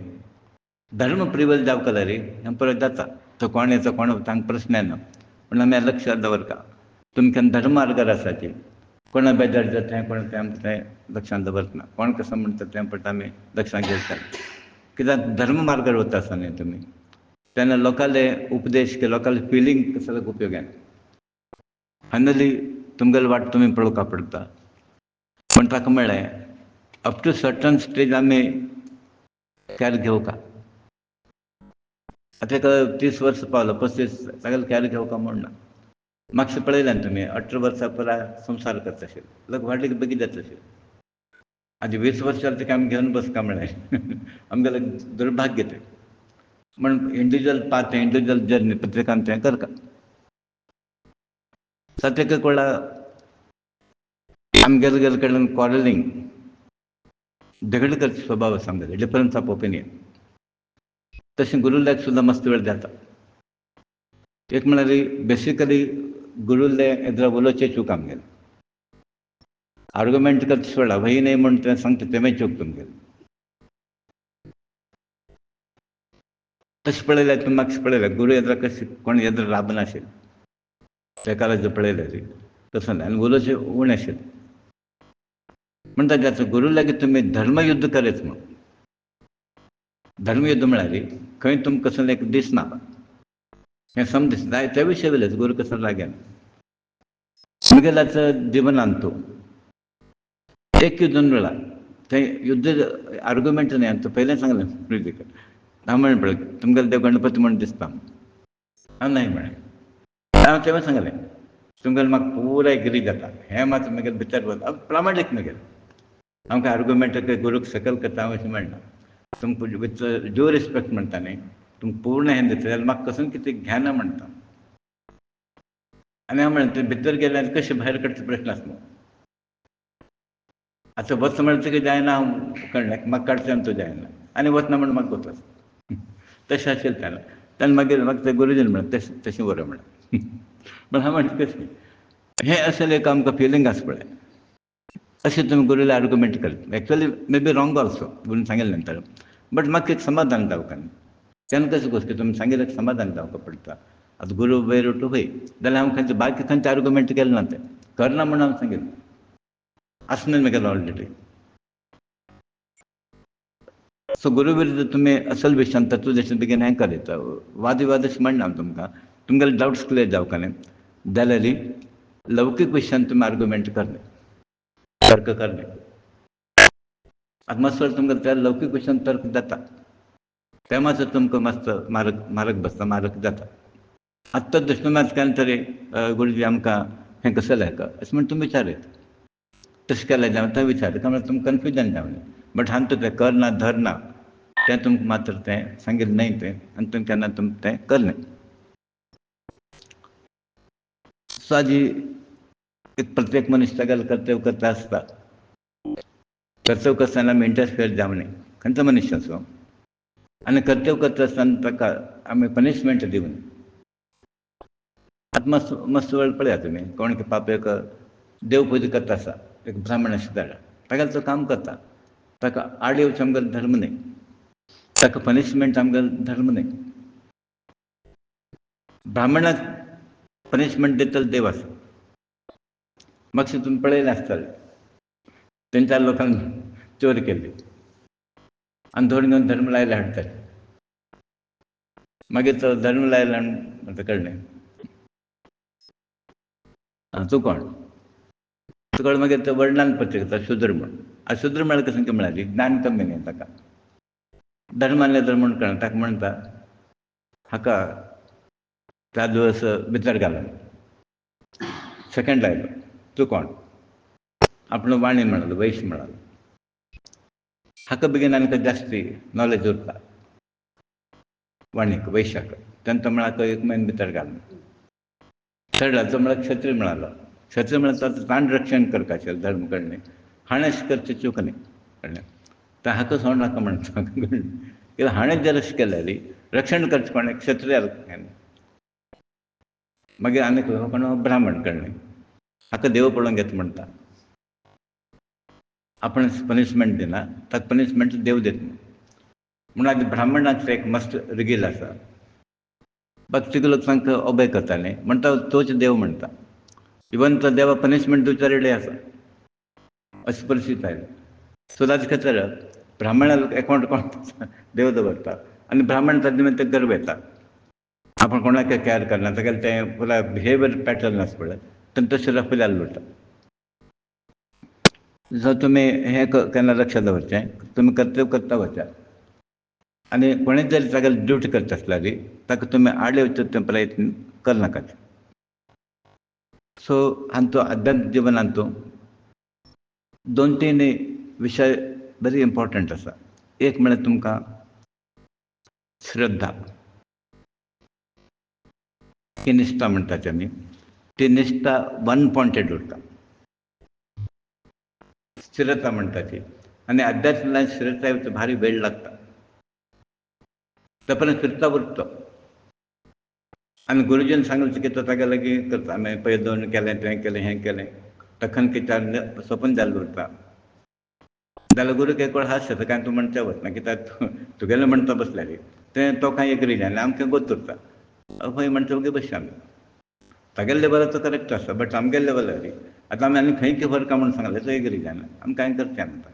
धर्म प्रिवेल जावं जाल्यार हें परत जाता तो कोण येता कोण तांकां प्रस्न येना पूण आमी लक्षांत दवरता तुमी केन्ना धर्म मार्गार आसाची कोणा बेजार जाता कोण तें लक्षांत दवरना कोण कसो म्हणटा तें पट आमी लक्षांत घेवता कित्याक धर्म मार्गार वता आसतना न्ही तुमी तेन्ना लोकांले उपदेश के लोकांले फिलींग कसलो उपयोग येना फायनली तुमगेली वाट तुमी पळोवपा पडटा पूण ताका म्हणलें अप टू सर्टन स्टेज आमी कॅर घेवका आतां ताका 30 वर्सां पावलो 35 तागेले कॅर घेवका म्हण ना मातशें पळयलें न्ही तुमी 18 वर्सां पुराय संवसार करता आशिल्लो लोक व्हडले बेगीन जाता आशिल्ले आनी 20 वर्सां जालें तिका आमी घेवन बसका म्हळें आमगेलें दुर्भाग्य तें म्हण इंडिविज्युअल पाथ इंडिविज्युअल जर्नी प्रत्येकान तें करता ताका कळ्ळां आमी गेले कडेन क्वॉरलिंग झगडे करचे स्वभाव आसा आमगेले डिफरन्स ऑफ ओपिनियन तशें गुरुल्याक सुद्दां मस्त वेळ जाता एक म्हळ्यार बेसिकली गुरुले एद्र उलोवचें चूक आमगेलें आर्ग्युमेंट करता सोडा वही न्हय म्हण तें सांगता तें चूक तुमगेलें तशें पळयल्यार तुमी म्हाका पळयल्यार गुरू एद्र कशें कोण एद्र राबनाशिल्ले तेका लागून पळयल्यार तसो न्हय आनी उलोवचें उणें आशिल्लें म्हणटा जाता गुरू लागीं तुमी धर्मयुध्द करेच म्हूण धर्मयुध्द म्हळ्यार खंय तुमकां कसलें एक दिसना हें समज जाय त्या विशय वयलें गुरू कसो लागेना मुगेल्या जिवनांत एक युद्ध मेळ्ळा थंय युद्ध आर्ग्युमेंट न्हय हांवें पयलें सांगलें हांव म्हणलें पळय तुमगेलो देव गणपती म्हूण दिसता हांव न्हय म्हळें हांवें तेव्हा सांगलें तुमगेलें म्हाका पुराय गिरी जाता हें मात म्हगेलें भितर वता प्रामाणीक म्हगेलें हांव काय आर्ग्युमेंट गुरूक सकयल करता हांव अशें म्हणना तुमकां विथ ड्यू रिस्पेक्ट म्हणटा न्ही तुमकां पूर्ण हें दिता जाल्यार म्हाका कसलें कितें घेना म्हणटा आनी हांव म्हणलें तें भितर गेल्यार कशें भायर काडचो प्रश्न आसना आतां वच म्हणलें तुका जायना हांव कळ्ळें म्हाका काडचें आनी तूं जायना आनी वचना म्हण म्हाका वचप तशें आशिल्लें तेन्ना मागीर म्हाका ते गुरुजीन म्हणलें तशें बरें म्हणलें पूण हांव म्हणलें कशें हें अशें एक आमकां फिलींग आसा पळय अशें तुमी गुरूला आर्ग्युमेंट करता actually may be wrong also गुरून सांगिल्लें नंतर बट म्हाका एक समाधान जावका न्ही तेन्ना कशें गोश्टी तुमी सांगिल्लें समाधान जावपाक पडटा आतां गुरू वयर उठूं खंय जाल्यार हांव खंयचे बाकी खंयचे आर्ग्युमेंट केलें ना तें करना म्हूण हांवें सांगिल्लें आसना म्हगेलें ऑलरेडी सो गुरू विरुद्ध तुमी असल विशयान तत्व जशें बेगीन हें करता वाद विवाद अशें म्हणना हांव तुमकां तुमगेले डावट्स क्लियर जावका न्ही जाल्यार लौकीक विशयान तुमी आर्ग्युमेंट करना तर्क करना आतां मातसो तुमकां त्या लौकीक विशयान तर्क जाता तें मातसो तुमकां मातसो मारक बसता मारक जाता आत्तां दशमी मात केन्ना तरी गुरुजी आमकां हें कसो जालें अशें म्हण तुमी विचारयता तशें केलें जावं तें विचारता काय तुमकां कन्फ्युजन जावना बट हांवें तें करना धरना तें तुमकां मात्र तें सांगिल्लें न्हय तें आनी तुमी केन्ना तुमी तें करना साजी एक प्रत्येक मनीस सगळ्याला कर्तव्य करता आसता. कर्तव्य करताना आमी इंटरफियर जावं न्ही खंयचो मनीस असो. आनी कर्तव्य करता आसतना ताका आमी पनिशमेंट दिवन. आतां मस्त वेळ पळया तुमी कोण पाप एक देव पुजा करता आसा एक ब्राह्मण आशिल्लो तागेलें तो काम करता ताका आड येवचें आमगेलो धर्म न्ही. ताका पनिशमेंट आमगेलो धर्म न्ही. ब्राह्मणाक पनिशमेंट दितलो देव आसा. मातशें तुमी पळयलें आसतलें 3-4 लोकांक चोरी केल्ली आनी धरून घेवन धर्म लायले हाडटाले. मागीर तो धर्म लायला आनी म्हणटा कळ्ळें तूं कोण? तुका मागीर तो वर्णन पत्रिका करता शुद्र म्हूण. शुद्र म्हळ्यार कशें काय म्हळ्यार ज्ञान कमी न्ही ताका. धर्मांतले धर्म म्हूण कळना ताका म्हणटा हाका त्या दिवस भितर घालून सेकंड लायलो तूं कोण? आपणो वाणी म्हणालो वैश्य म्हणालो. हाका बेगीन आनीक जास्ती नॉलेज उरता वाणीक वैश्याक. तेन्ना तो म्हळ्यार एक म्हयनो भितर घालून. थर्डाचो म्हळ्यार क्षत्रीय म्हणालो. क्षत्रीय म्हळ्यार ताण रक्षण करपाचें धर्म कळ्ळें. हाणें करचें चूक न्ही कळ्ळें. तर हाका सोड नाका म्हणटा कित्याक हाणें जर अशें केलें रक्षण करचें कोणें क्षत्रियाक. मागीर आनीक कोण ब्राह्मण कळ्ळें हाका देव पळोवन घेता म्हणटा. आपण पनिशमेंट दिना ताका पनिशमेंट देव दिता म्हूण आतां ब्राह्मणाक एक मस्त रिगील आसा. भक्तीक लोक तांकां ओबे करताले म्हणटा तोच देव म्हणटा. इवन तो देवा पनिशमेंट दिवचे रेडी आसा अशी परिस्थिती आयली. सो ताजे खातीर ब्राह्मणाक एकावंट कोण देव दवरता आनी ब्राह्मण ताजे निमित्त गर्व येता. आपण कोणाक केअर करना तागेलें तें पुराय बिहेवियर पॅटर्न आसा पळय तें तशें रफिल्लें उरता. सो तुमी हें केन्ना लक्षांत दवरचें तुमी कर्तव्य करता वचात. आनी कोणें जर तागेली ड्युटी करता आसल्यार ताका तुमी आड येवचो प्रयत्न करनाकात. सो हांतू आध्यात्मीक जिवनांतू 2-3 विशय वेरी इम्पॉर्टंट आसा. एक म्हळ्यार तुमकां श्रद्धा ही निश्ठा म्हणटात आमी. ती निश्ठा वन पॉयंटेड उरता. स्थिरता म्हणटा ती. आनी अध्यात्माक स्थिरता येवचो भारी वेळ लागता. ते पर्यंत स्थिरता उरता. आनी गुरुजीन सांगलें की तो तागे लागीं करता. आमी पयर दोन केलें तें केलें हें केलें तखन कित्याक सपन जाल्लो उरता. जाल्यार गुरूक एक वेळ हास्य येता काय तूं म्हणचें वचना कित्याक तुगेलें म्हणटा बसल्यार तें तो कांय एग्री जायना आमकां गोत उरता. खंय म्हणटा ओगे बसया आमी. तागेले लेवलार तो करेक्ट आसा बट आमगेले लेवलार आतां आमी आनी खंय फरक म्हणून सांगलें तो एग्री जायना आमी कांय करचें ना.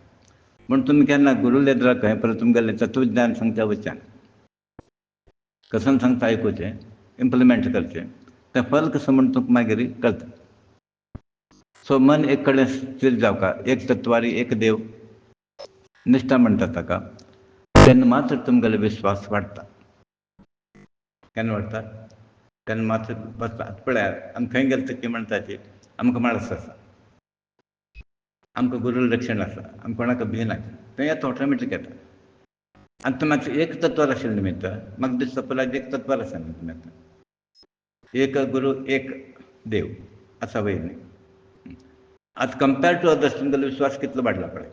म्हूण तुमी केन्ना गुरू लेदराक खंय परत तुमगेलें तत्वज्ञान सांगच्या वचचें. कसं सांगता आयकुचें इम्प्लिमेंट करचें तें फल कसं म्हूण तुमकां मागीर कळटा. सो मन एक कडेन स्थिर जावका एक तत्वारी एक देव निश्ठा म्हणटा ताका तेन्ना मात्र तुमगेलो विश्वास वाडटा. केन्ना वाडटा तेन्ना मात्र बसता. पळयात आमी खंय गेले की म्हणटा ती आमकां माळस आसा आमकां गुरू रक्षण आसा आमी कोणाक भिना तें येता ऑटोमॅटीक येता. आनी तुमी मातशें एक तत्वार आशिल्लें निमित्त म्हाका दिसता पळय एक तत्वार आसा न्ही तुमी एक गुरू एक देव आसा वयर न्ही. आतां कंपेर्ड टू अदर्स तुमगेलो विश्वास कितलो वाडला पळय.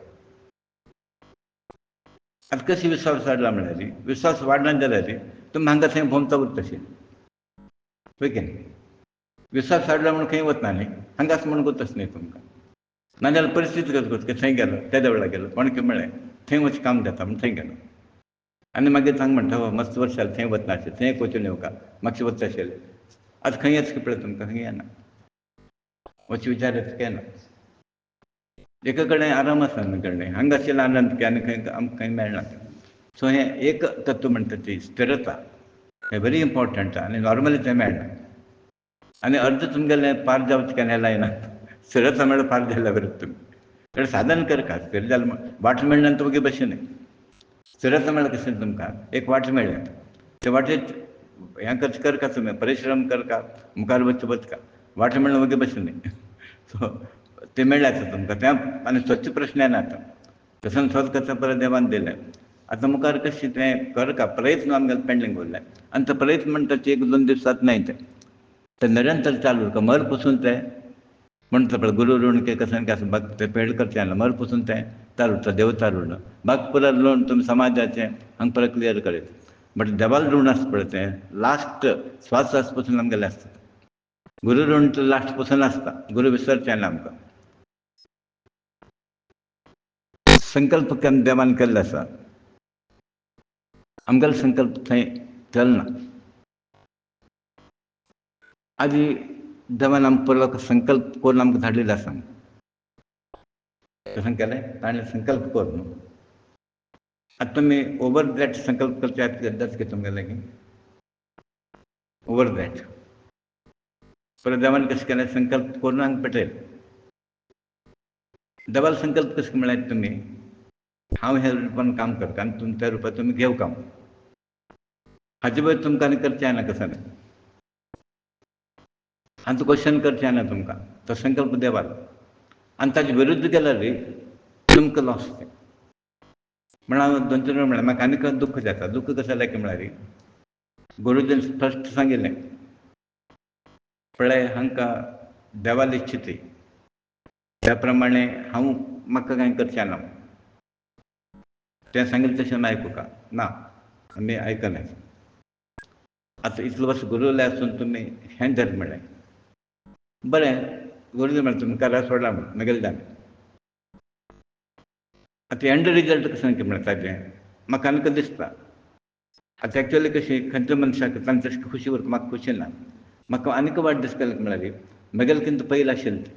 आतां कशी विश्वास वाडला म्हळ्यार विश्वास वाडना जाल्यार तुमी हांगा थंय भोंवता उरतशीं पळय की विश्वास वाडला म्हणून खंय वचना न्ही हांगाच म्हणून वतच न्ही तुमकां. नाजाल्यार परिस्थिती कशी की थंय गेलो त्या देवळाक गेलो कोणें मेळ्ळें थंय वच काम जाता म्हूण थंय गेलो आनी मागीर तांकां म्हणटा मस्त वर्स जालें थंय वचना आशिल्लें थंय वचून येवका मातशें वचचें आशिल्लें. आतां खंय येता पळय तुमकां खंय येना वच विचार येता काय ना. एका कडेन आराम आसा न्ही कळ्ळें हांगा आशिल्लें आनंद की आनी खंय आमकां खंय मेळना. सो हें एक तत्व म्हणटा ती स्थिरता हें वेरी इम्पॉर्टंट आनी नॉर्मली थंय मेळना. आनी अर्द तुमगेलें पार जावचें केन्ना लायना स्थिरता म्हळ्यार पार जाल्या बरें तुमी कारण साधन करता स्थिर जालें वाट मेळना तो ओगे बशें न्ही. स्थिरता म्हळ्यार कशें तुमकां एक वाट मेळ्ळें ते वाटेक हें करता तुमी परिश्रम करता मुखार वचका वाट मेळना ओगे बशें न्ही. सो तें मेळ्ळें आतां तुमकां तें आनी स्वच्छ प्रश्न येना आतां तसो सॉल्व करता परत देवान दिलें. आतां मुखार कशें तें करता प्रयत्न आमगेले पेंडींग उरले आनी तो प्रयत्न म्हणटा ते 1-2 दिवसांत न्हय तें ते निरंतर चालू का मर पुसून ते म्हणतं पळय गुरु ऋण के कसन कसं बघ ते पेड करचे मर पुसून ते चालू देवता ऋण बाग परत ऋण तुम्ही समाजाचे हांग परत क्लियर करीत बट देवाल ऋण असं पडते लास्ट श्वास आसपासून आमगेले असतात गुरु ऋण तर लास्ट पासून असता गुरु विसरचे ना आमकां संकल्प केन्ना देवान केल्लो आसा आमगेलो संकल्प थंय चलना आदी देवान आमकां पयलो संकल्प करून आमकां धाडिल्लो आसा कशें केलें ताणें संकल्प कर न्हू आतां तुमी ओवर दॅट संकल्प करचे जाता की तुमगे लागीं ओवर दॅट परत देवान कशें केलें संकल्प करून हांगा पेटयलें देवालो संकल्प कशें म्हळ्यार तुमी हांव ह्या रुपान काम करता आनी तुमी त्या रुपान तुमी घेव काम हाजे वयर तुमकां आनी करचें ना कसं आनी तो क्वेश्चन करचें ना तुमकां तो संकल्प देवालो आनी ताजे विरुद्ध गेल्यार तुमकां लॉस तें म्हण हांव 2-3 वेळा म्हळ्यार म्हाका आनीक दुख्ख जाता दुख्ख कशें जालें की म्हळ्यार गुरुजीन फस्ट सांगिल्लें पळय हांकां देवाली इच्छिती त्या प्रमाणे हांव म्हाका कांय करचें ना तें सांगिल्लें तशें आमी आयकुका ना आमी आयकनाय आतां इतलो वर्स गुरुले आसून तुमी हें धर म्हणलें बरें गुरुजी म्हणलें तुमी करा सोडा म्हणून मागीर जालें आतां एंड रिजल्ट कशें की म्हणलें ताजें म्हाका आनीक दिसता आतां एक्चुअली कशी खंयच्या मनशाक तांचे तशें खुशी उरता म्हाका खुशी ना म्हाका आनीक वायट दिसता म्हळ्यार म्हगेले किंत पयलीं आशिल्लें तें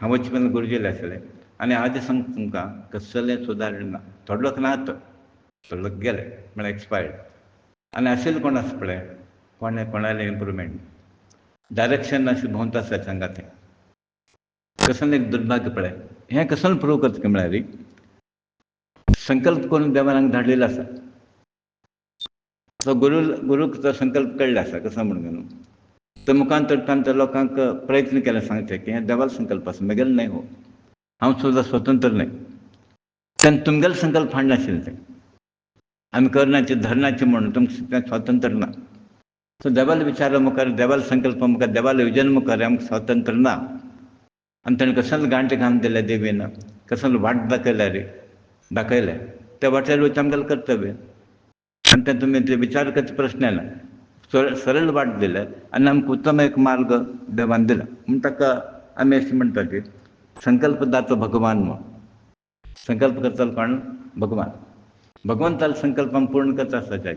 हांव वचचे पयलीं गुरुजीले आसलें आनी आज सांगता तुमकां कसलें सुदारण ना थोडे लोक नात थोडे लोक गेले म्हळ्यार एक्सपायर्ड आनी आशिल्ले कोण आसा पळय कोणालें इम्प्रुवमेंट डायरेक्शन अशें भोंवता आसता सांगात कसलें एक दुर्भाग्य पळय हें कसलें प्रूव करता की म्हळ्यार संकल्प करून देवान हांगा धाडलेलो आसा तो गुरूक तो संकल्प कळ्ळो आसा कसो म्हणून तो मुखांतर तांच्या लोकांक प्रयत्न केले सांगचे की हें देवालो संकल्प आसा म्हगेलो न्हय हो हांव सुद्दां स्वतंत्र न्हय तेन्ना तुमगेलो संकल्प हाडनाशिल्ले तें आमी करनाचे धरनाचे म्हणून तुमकां स्वतंत्र ना सो देवालो विचारा मुखार देवालो संकल्प मुखार देवालो विजन मुखार आमकां स्वतंत्र ना आनी ताणें कसलो गांठ घालून दिल्या देवीन कसलो वाट दाखयलें त्या वाटेर वचचें आमगेलें कर्तव्य आनी तें तुमी ते विचार करचे प्रश्न ना सरळ वाट दिल्या आनी आमकां उत्तम एक मार्ग देवान दिला म्हूण ताका आमी अशें म्हणटा की संकल्पदातो भगवान म्हूण संकल्प करतालो कोण भगवंतालो संकल्प आमी पूर्ण करता आसता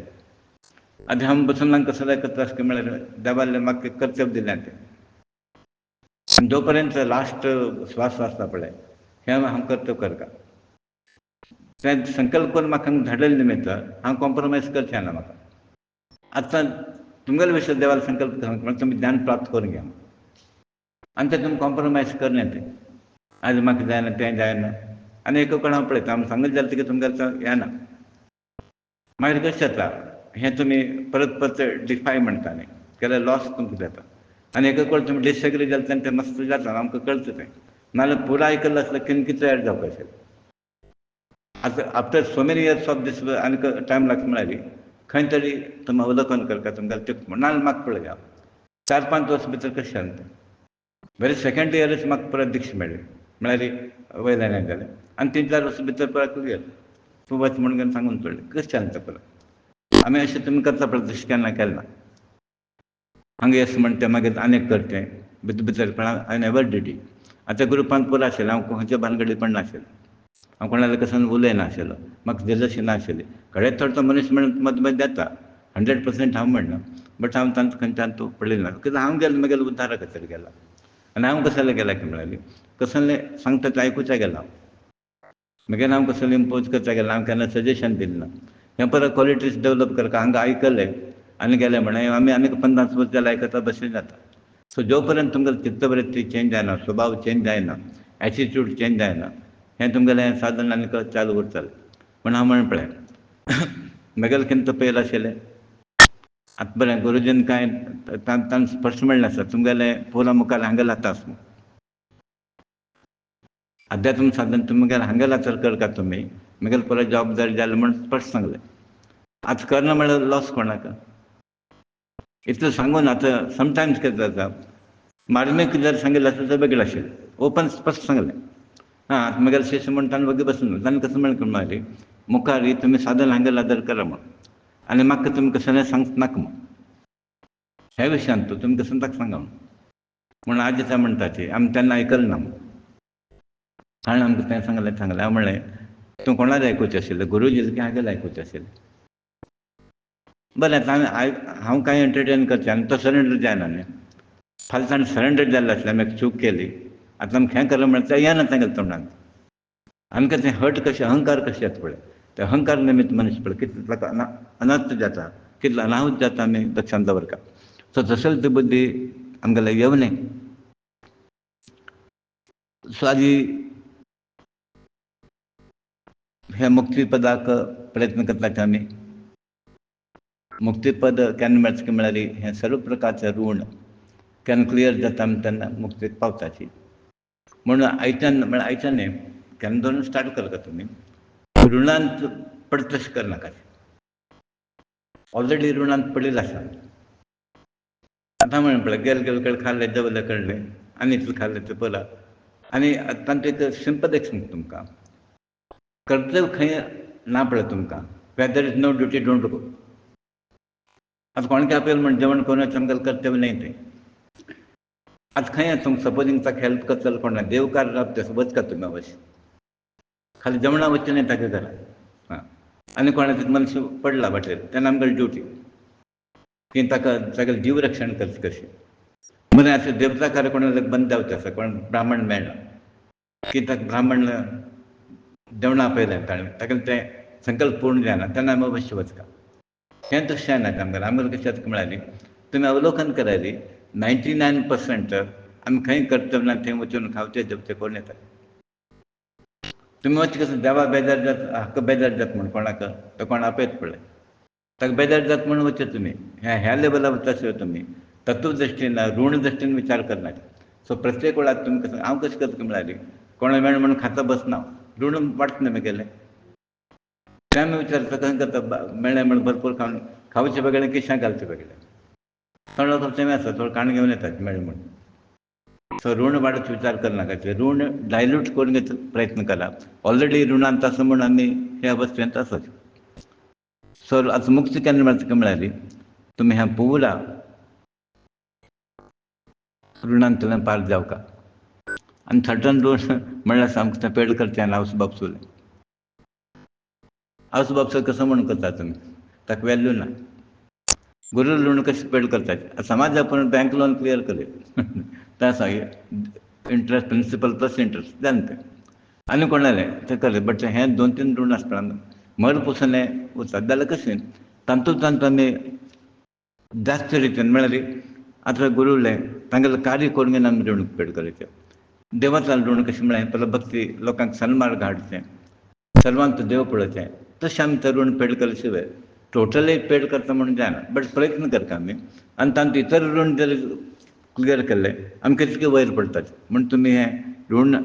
आनी हांव बसून हांगा कसो करता आसता म्हळ्यार देवाले म्हाका कर्तव्य दिलें तें आनी जो पर्यंत लास्ट श्वास आसता पळय हें हांव कर्तव्य करता तें संकल्प करून म्हाका धाडलेले निमित्त हांव कॉम्प्रोमायज करचें ना म्हाका आतां तुमगेले विशय देवालो संकल्प म्हणल्यार तुमी ज्ञान प्राप्त करून घ्या आनी तें तुमी कॉम्प्रोमायज करना तें आज म्हाका जायना तें जायना आनी एक कोण हांव पळयता हांव सांगत जालें की तुमगेलें तो येना मागीर कशें जाता हें तुमी परत डिफाय म्हणटा न्ही केल्यार लॉस तुमकां जाता आनी एक वेळ तुमी डिसएग्री जालें तेन्ना तें मस्त जाता आमकां कळटा तें नाजाल्यार पुरो आयकल्लें आसल्यार कितें एड जावपाक आशिल्लें आतां after so many years of these आनीक टायम लागता म्हळ्यार खंय तरी तुमी अवलोकन करता तुमगेलें तें नाजाल्यार म्हाका पळया 4-5 वर्सां भितर कशें जालें तें वेरी सेकंड इयरच म्हाका परत दिक्षा मेळ्ळी म्हळ्यार वयल्यान हें जालें आनी 3-4 वर्सां भितर परत क्लियर तूं वच म्हणून सांगून पडलें कशें जालें तें परत आमी अशें तुमी करता पळय तशें केन्ना केलें ना हांगा येस म्हणटा मागीर आनीक करचें भितर पण आय नेवर डीड इट आतां ग्रुपांत पुरो आशिल्लें हांव खंयच्या भानगडींत पण नाशिल्लो हांव कोणाल्या कडसून उलयनाशिल्लो म्हाका जेलशी नाशिल्ली कडेन थोडो मनीस म्हणून मदें मदें येता 100% हांव म्हणना बट हांव तांकां खंयच्यान तूं पडलें ना कित्याक हांव गेलो म्हगेलो उद्दारा खातीर गेला आनी हांव कसलें गेला की म्हळ्यार कसलें सांगता तें आयकुचें गेला हांव मागीर हांव कसलें इम्पोज करचा गेलो हांव केन्ना सजेशन दिलें ना हें परत क्वॉलिटीज डेवलप करता हांगा आयकलें आनी गेलें म्हणे आमी आनीक 50 वर्स जाल्यार आयकता बशें जाता सो जो पर्यंत तुमगेलो चित्तवृत्ती चेंज जायना स्वभाव चेंज जायना एटिट्यूड चेंज जायना हें तुमगेलें साधन आनीक चालू उरतलें पूण हांव म्हण पळय म्हगेलें कितें पयलें आशिल्लें आतां बरें गुरुजीन कांय तांकां स्पश्ट म्हणलें आसा तुमगेलें पुरो मुखार हांगेर आतां अध्यात्म साधन तुमगेलें हांगेर आतां करता तुमी म्हगेलें पुरो जबाबदारी जालें म्हण स्पश्ट सांगलें आतां करना म्हळ्यार लॉस कोणाक इतलं सांगून आता समटायम्स कितें जाता मार्मीक जर सांगिल्लें आसलें तर वेगळें आशिल्लें ओपन स्पश्ट सांगलें हां आतां म्हगेलो शिश्य म्हणटा आनी वगी बसून ताणें कसं म्हळें मुखार ही तुमी साधन हांगा आदर करा म्हण आनी म्हाका तुमी कसलें सांगच नाका म्हण ह्या विशयान तूं तुमी कसं ताका सांगा म्हण आज त्या म्हणटा ती आमी तेन्ना आयकलें ना म्हण ताणें आमकां तें सांगलें हांव म्हणलें तूं कोणालें आयकुचें आशिल्लें गुरुजीलें की हागेलें आयकुचें आशिल्लें बरें आतां हांव कांय एंटरटेन करचें आनी तो सरेंडर जायना न्ही फाल्यां ताणें सरेंडर जाल्लें आसलें आमी एक चूक केली आतां आमी हें करप म्हणटा तें येना तांगेल्या तोंडांत आमकां तें हट कशें अहंकार कशें येता पळय ते अहंकार निमित्त मनीस पळय कितलें ताका अनर्थ जाता कितलें अनाहूत जाता आमी लक्षांत दवरता सो तसली ती बुद्धी आमगेल्या येवं न्ही सो आजी हे मुक्तीपदाक प्रयत्न करतात आमी मुक्तीपद केन्ना मेळटा की म्हळ्यार हें सर्व प्रकारचें ऋण केन्ना क्लियर जाता आमी तेन्ना मुक्तीक पावताची म्हणून आयच्यान म्हळ्यार आयच्यान न्ही केन्ना धरून स्टार्ट करता तुमी ऋणांत पडत तशें करनाका ऑलरेडी ऋणांत पडिल्लें आसा आतां म्हणून पळय गेले खाल्लें जेवलें कळ्ळें आनी इतलें खाल्लें तें पळय आनी तांचें एक सिंपल एक सांगता तुमकां कर्तव्य खंय ना पळय तुमकां where there is no duty don't go आतां कोणें आपयलें म्हण जेवण करून आमगेलें कर्तव्य न्ही तें आतां खंय तुमकां सपोजींग ताका हेल्प करता जाल्यार कोणा देव कार्याक तें वचता तुमी अवश्य खाली जेवणा वचचें न्ही ताच्या घरा हां आनी कोणाचें मनीस पडला वाटेर तेन्ना आमगेली ड्युटी की ताका सगळें जीव रक्षण करचें कशें म्हळ्यार अशें देवता कार्य कोणाक बंद जावचें आसा कोण ब्राह्मण मेळना की ताका ब्राह्मण जेवणा आपयलें ताणें ताका तें संकल्प पूर्ण जायना तेन्ना आमी अवश्य वचता हें तशें जायना आमगेलें कशें जाता म्हळ्यार तुमी अवलोकन करात 99% आमी खंय कर्तव्य ना थंय वचून खावचें जेवचें करून येता तुमी वचचें कसो देवा बेजार जाता हाका बेजार जाता म्हण कोणाक तो कोण आपयता पळय ताका बेजार जाता म्हणून वचचें तुमी ह्या लेवलार वचचें तुमी तत्व दृश्टीन ऋण दृश्टीन विचार करनाका सो प्रत्येक वेळार तुमी कसो हांव कशें करता म्हळ्यार कोणा मेळ्ळें म्हणून खाता बसना ऋण वाडटा न्ही म्हगेलें तें आमी विचारता खंय करता मेळ्ळें म्हणून भरपूर खावचें वेगळें खिशांत घालचें वेगळें थोडो खर्च आसा थोडो काण घेवन येतात मेळ्ळें म्हणून सो ऋण वाडोवचो विचार करनाका ऋण डायल्यूट करून घेवचो प्रयत्न करा ऑलरेडी ऋणांत आसा म्हूण आमी ह्या अवस्थेंत आसात सो आतां मुक्ती केन्ना मेळटा म्हळ्यार तुमी हें पुरा ऋणांतल्यान पार जावका आनी थर्डन ऋण म्हणल्यार सामकें तें पेड करचें आनी आवस बापूस आवस बापूस कसो म्हूण करता तुमी ताका वेल्यू ना गुरू ऋण कशें पेड करता समाज आपण बँक लोन क्लियर करेल तें आसा इंट्रस्ट प्रिंसिपल प्लस इंट्रस्ट जालें तें आनी कोणालें तें करें बट हें 2-3 ऋण आसतना मर पुसलें वचत जाल्यार कशें तातूंत आमी जास्त रितीन म्हळ्यार आतां गुरू उरलें तांगेलें कार्य करून घेवन आमी ऋण पेड करचें देवाचें ऋण कशें म्हळ्यार पयलें भक्ती लोकांक सन्मार्ग हाडचें सर्वांत देव पळोवचें तशें आमी तें ऋण पेड केले शिवाय टोटली पेड करता म्हणून जायना बट प्रयत्न करता आमी आनी तांत इतर ऋण जर क्लियर केलें आमी कितलें वयर पडटात म्हण तुमी हें ऋण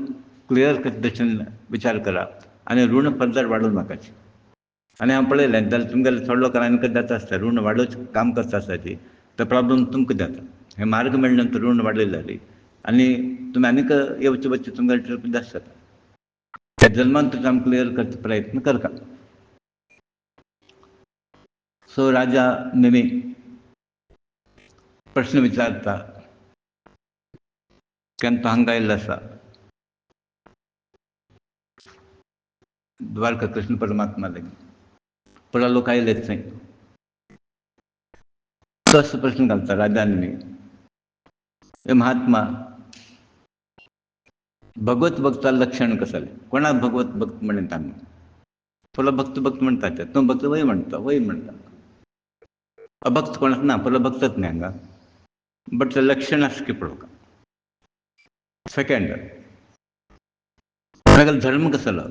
क्लियर करचे दृश्टीन विचार करा आनी ऋण फर्दर वाडोवं नाकाचें आनी हांव पळयलें जाल्यार तुमगेलें थोडो लोकांक आनीक जाता आसता ऋण वाडोवचें काम करता आसता ती तो प्रॉब्लम तुमकां जाता हें मार्ग मेळ्ळे नंतर ऋण वाडयलें जाल्यार आनी तुमी आनीक येवचें वचचें तुमगेलें ट्रीप जास्त जाता त्या जल्मान तुका आमी क्लियर करचो प्रयत्न करता सो राजा नेमी प्रश्न विचारता केन्ना तो हांगा आयिल्लो आसा द्वारका कृष्ण परमात्मा लागीं पुरा लोक आयलेत थंय तो असो प्रश्न घालता राजा नेमी हे महात्मा भगवत भक्ताचें लक्षण कसं जालें कोणाक भगवत भक्त म्हणटा आमी फुलो भक्त भक्त म्हणटा ते तूं भक्त वय म्हणटा अभक्त कोणाक ना फुलो भक्तच न्ही हांगा बट तें लक्षण आसा की पळोवका सेकंड तागेलो धर्म कसो जालो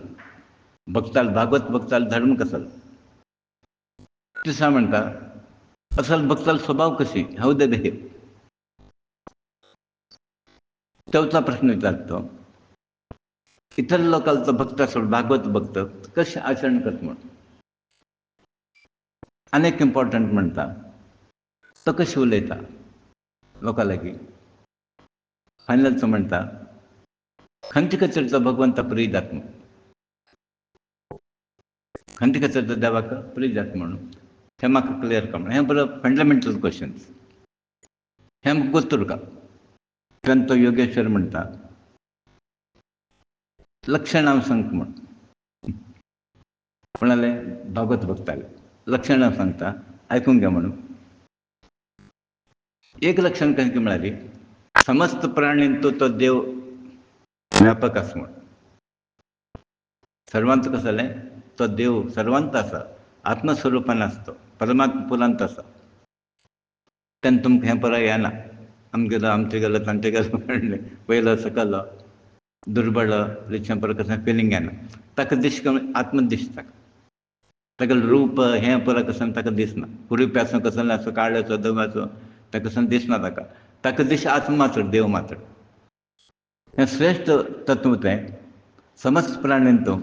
भक्ताल भागवत भक्ताल धर्म कसो जालो तिसरा म्हणटा असल भक्ताल स्वभाव कशी हाऊ दे बिहेव चौथा प्रश्न विचारता तो इतर लोकांचो भक्त आसलो भागवत भक्त कशें आचरण करता म्हण आनीक इम्पॉर्टंट म्हणटा तो कशी उलयता लोकां लागीं फायनलचो म्हणटा खंयचे खातीर भगवंता प्रिय जाता म्हणून खंयचे खातीर तो देवाक प्रिय जाता म्हणून हें म्हाका क्लियर कळना हें बरो फंडमेंटल क्वेश्चन्स हें म्हाका गोतुरका तेन्ना तो योगेश्वर म्हणटा लक्षण हांव सांगता म्हण कोणाले भागवत भक्ताले लक्षण हांव सांगता आयकूंक घे म्हणून एक लक्षण कशें म्हळ्यार समस्त प्राणींतू तो देव व्यापक आसा म्हण सर्वांत कसो जालें तो देव सर्वांत आसा आत्मस्वरुपान आसता परमात्मा पुरांत आसा तेन्ना तुमकां हें पळय येना आमगेलो आमचे गेलो तांचे गेलो पयलो सकयलो दुर्बळ रिचें परत कसं फिलींग येना ताका दिश्ट आत्म दिसता ताका रूप हें परत कसं ताका दिसना कुरुप्याचो कसो आसूं काळ्याचो दव्याचो ताका कसो दिसना ताका दिश आत्म मात्र देव मात्र हें श्रेश्ठ तत्व तें समस्त प्राणींतू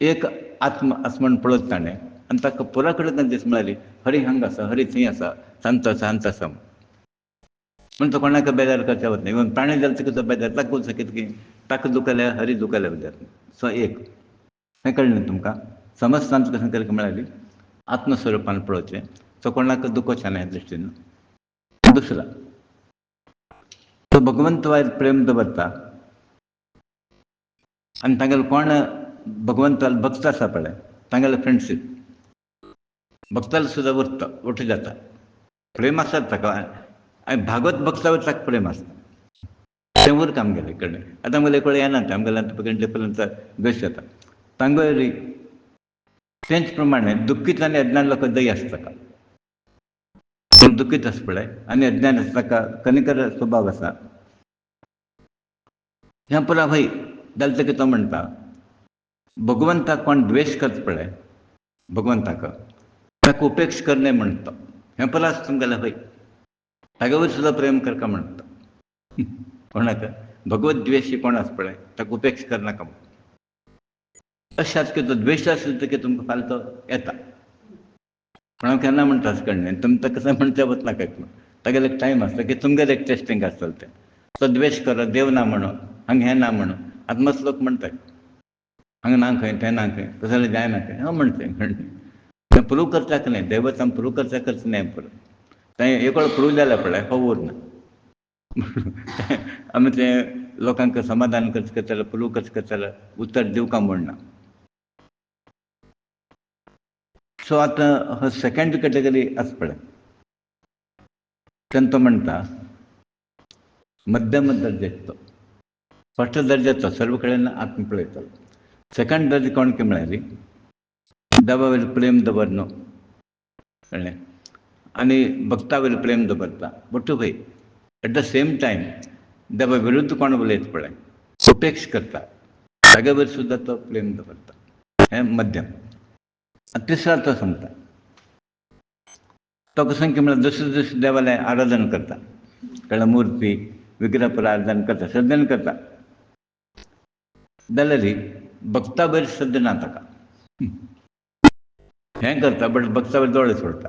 एक आत्म आसा म्हण पळयत ताणें आनी ताका पुरा कडेन दीस म्हळ्यार हरी हांगा आसा हरी थंय आसा सांत आसा म्हण तो कोणाक बेजार करचे वचना इवन प्राणी जाल्यार तुका तो बेजार ताका वचून कितें ताका दुखलें हरी दुखलें बेजार सो एक हें कळ्ळें न्ही तुमकां समस्तांचो कशें करचें म्हळ्यार आत्मस्वरुपान पळोवचें तो कोणाक दुखोवचें ना ह्या दृश्टीन दुसरो तो भगवंत वायट प्रेम दवरता आनी तांगेलो कोण भगवंतालो भक्त आसा पळय तांगेलो फ्रेंडशीप भक्तालो सुद्दां उरता उठ जाता प्रेम आसा ताका आनी भागवत भक्ता वयल्यान ताका प्रेम आसता तें उरता आमगेले कडेन आतां आमगेले कडेन येना तें आमगेले डिफरंस द्वेश जाता तांगेली तेंच प्रमाणें दुख्खीत आनी अज्ञान लोकांक दय आसता ताका पूण दुख्खीत आसा पळय आनी अज्ञान आसा ताका कनिकर स्वभाव आसा हें पुरा हय जाल्यार ताका तो म्हणटा भगवंताक कोण द्वेश करता पळय भगवंताक ताका उपेक्ष करणे म्हणटा हें पुरा आसा तुमगेलें हय तागे वयर सुद्दां प्रेम करता म्हणटा कोणाक भगवत द्वेशी कोण आसा पळय ताका उपेक्ष करनाका म्हण अशें आसा की तो द्वेश आसलो तुमकां फाल्यां तो येता पूण हांव केन्ना म्हणटा अशें कळ्ळें तुमी ताका कशें म्हणचें वचनाका तागेलो एक टायम आसता की तुमगेलें एक टेस्टींग आसतलें तें तो द्वेश करप देव ना म्हणून हांगा हें ना म्हणून आतां मस्त लोक म्हणटात हांगा ना खंय तें ना खंय तशें जाल्यार जायना खंय हांव म्हणचें तें प्रूव करच्याक न्ही दैवत आमी प्रूव करचें न्ही पुरो तें एक वेळ प्रूव जालें पळय हो उरना आमी तें लोकांक समाधान करचें करतले प्रूव करचें करतले उतर दिवका म्हणना सो आतां हो सेकंड कॅटेगरी आसा पळय तेन्ना तो म्हणटा मध्यम दर्जाचो फर्स्ट दर्जाचो सर्व कडेन आत्म पळयतलो सेकंड दर्जो कोण की म्हळ्यार देवा वयलें प्रेम दवरना कळ्ळें आनी भक्ता वयलें प्रेम दवरता बट वय एट द सेम टायम देवा विरुद्ध कोण उलयता पळय उपेक्ष करता तागे वयर सुद्दां तो प्रेम दवरता हें मध्यम आनी तिसरो तो सांगता तो कसो की म्हळ्यार दुसरे दुसरे देवालें आराधन करता कळ्ळें मुर्ती विग्रह प्रार्थना करता श्रद्धेन करता जाल्यार भक्ता वयर श्रद्धा ना ताका हें करता बट भक्ता वयर दोळे सोडटा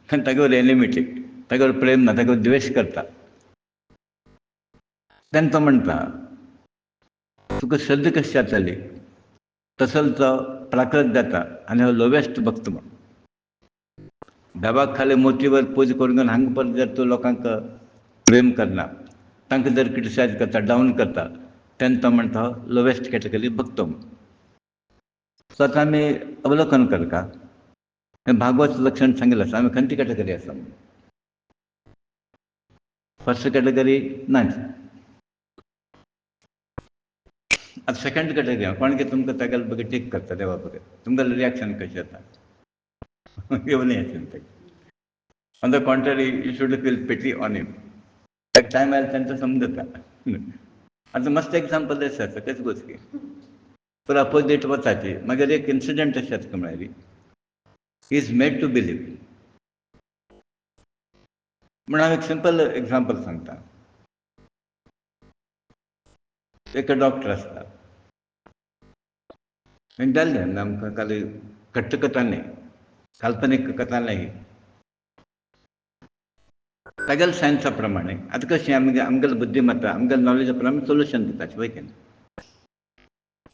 आनी तागे वयर एनिमिटी तागे वयर प्रेम ना तागे वयर द्वेश करता तेन्ना तो म्हणटा तुका श्रद्धा कशी जाताली तसो तो प्राकृत जाता आनी हो लोवेस्ट भक्त म्हण देवाक खाली मोतीवर पूजा करून हांगा परत जर तूं लोकांक प्रेम करना तांकां जर क्रिटिसायज करता डावन करता तेन्ना तो म्हणटा हो लोवेस्ट कॅटेगरी भक्त म्हण सो आतां आमी अवलोकन करता हें भागवत लक्षण सांगिल्लें आसा आमी खंयची कॅटेगरी आसा फर्स्ट कॅटेगरी नाच आतां सेकंड कॅटेगरी कोण की तुमकां तागेले बघे टीक करता देवा बघे तुमगेलें रिएक्शन कशें जाता येवन येता on the contrary you should feel pity on him एक टायम आयला तेंचा समजता आतां मस्त एग्जाम्पल आसा कशें गोश्टी पूण अपोजीट वचाची मागीर एक इन्सिडंट अशें जाता म्हळ्यार he is made to believe म्हण हांव एक सिंपल एग्जाम्पल सांगता एक डॉक्टर आसता जाल्लें आमकां खाली कट्ट कथा न्ही काल्पनीक कथा न्ही तागेल सायन्सा प्रमाणे आतां कशें आमगेल बुद्धिमत्ता आमगेल नॉलेजा प्रमाणे सोल्युशन दिताचें पळय की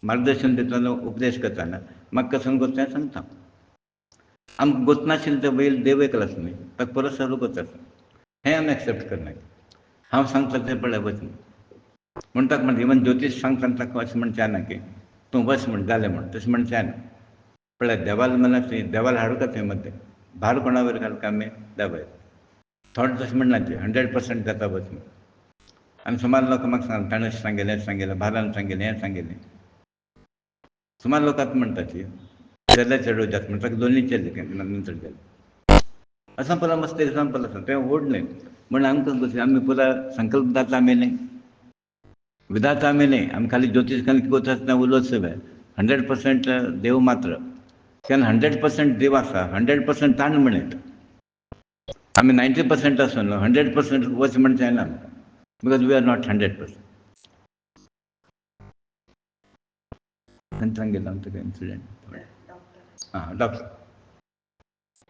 मार्गदर्शन दितना उपदेश करतना म्हाका कसन करता तें सांगता आमकां गोतनाशिल्लें तें बैल देव एकलो आसा न्ही ताका परत चालू करता हें आमी एक्सेप्ट करनात हांव सांगता तें पळय वच म्हणटा म्हणजे इवन ज्योतीश सांगता ताका अशें म्हणचें जायना की तूं वच म्हण जालें म्हण तशें म्हणचें जायना पळय देवाल मला देवाल हाडू का थंय मध्ये भार कोणा वयर घाल काय आमी देवाय थोडें तशें म्हणना तें 100% जाता वच म्हण आनी सुमार लोक म्हाका सांगले ताणें अशें सांगलें हें सांगलें भारान सांगलें हें सांगलें सुमार लोक आतां म्हणटा ती चेले चेडूं जाता म्हणटा ताका दोनूय चेले नंतर जाले असां मस्त एग्जाम्पल आसा तें व्हड न्हय म्हण आमकां कशें आमी पुरा संकल्पदाता आमी न्हय विधाता आमी न्हय आमी खाली ज्योतीश करता उलोवच सगळें 100% देव मात्र तेन्ना 100% देव आसा 100% ताण म्हणत आमी 90% आसून 100% वच म्हणचें जायना बिकॉज वी आर नॉट 100%. सांगितलं आमचं इन्सिडेंट हां डॉक्टर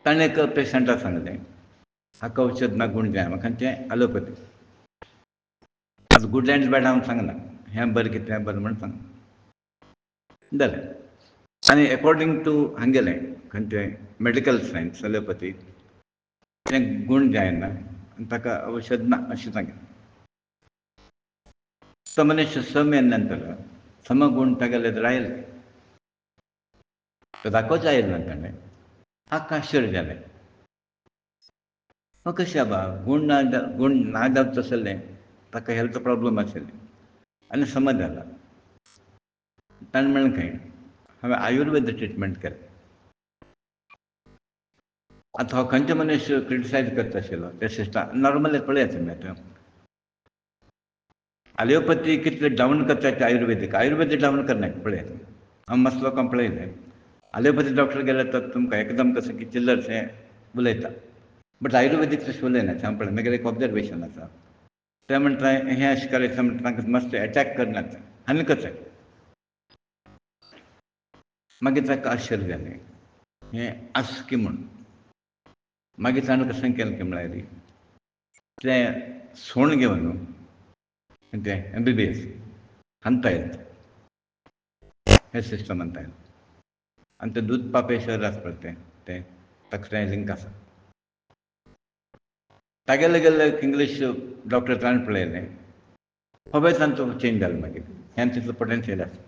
ताणें एक पेशंटाक सांगलें हाका औषध ना गूण जाय म्हाका तें ॲलोपॅथी आतां गूड एंड बॅड हांव सांगना हें बरें कितें तें बरें म्हण सांग जालें आनी एकॉर्डींग टू हांगेलें खंयचें मेडिकल सायन्स ॲलोपॅथी तें गूण जायना आनी ताका औषध ना अशें सांगलें तो मनीस 6 म्हयन्या नंतर सम गूण तागेले रायले तो दाखोवच आयिल्लो ना ताणें हाका आश्चर्य जालें कशें आबा गूण ना जावचो आसलें ताका हेल्थ प्रॉब्लम आशिल्ले आनी समज जाला ताणें म्हणलें खंय हांवें आयुर्वेद ट्रिटमेंट केलें आतां हो खंयचो मनीस क्रिटिसायज करता आशिल्लो त्या सिस्टम नॉर्मली पळयात तुमी आतां ॲलोपॅथी कितलें डावन करता तें आयुर्वेदीक डावन करनात पळयात हांव मस्त लोकांक पळयलें ॲलोपॅथी डॉक्टर गेले तर तुमकां एकदम कसं की चिल्लरशें उलयता बट आयुर्वेदीक तशें उलयना हांव पळय म्हगेलें एक ऑब्जर्वेशन आसा ते म्हणटा हें अशें करायचं म्हणटा तांकां मस्त एटॅक करनात आनी कशें मागीर ताका आश्चर्य जालें हें आसकी म्हूण मागीर ताणें कशें केलें की म्हळ्यार तें सोण घेवन तें MBBS हांगतायत हें सिस्टम हांगतायत आनी तें दूद पापेश्वर आसा पळय तें ताका तें लिंक आसा तागेले गेले इंग्लीश डॉक्टर ताणें पळयलें खबर तांचो चेंज जालो मागीर हें तितलो पोटेन्शियल आसा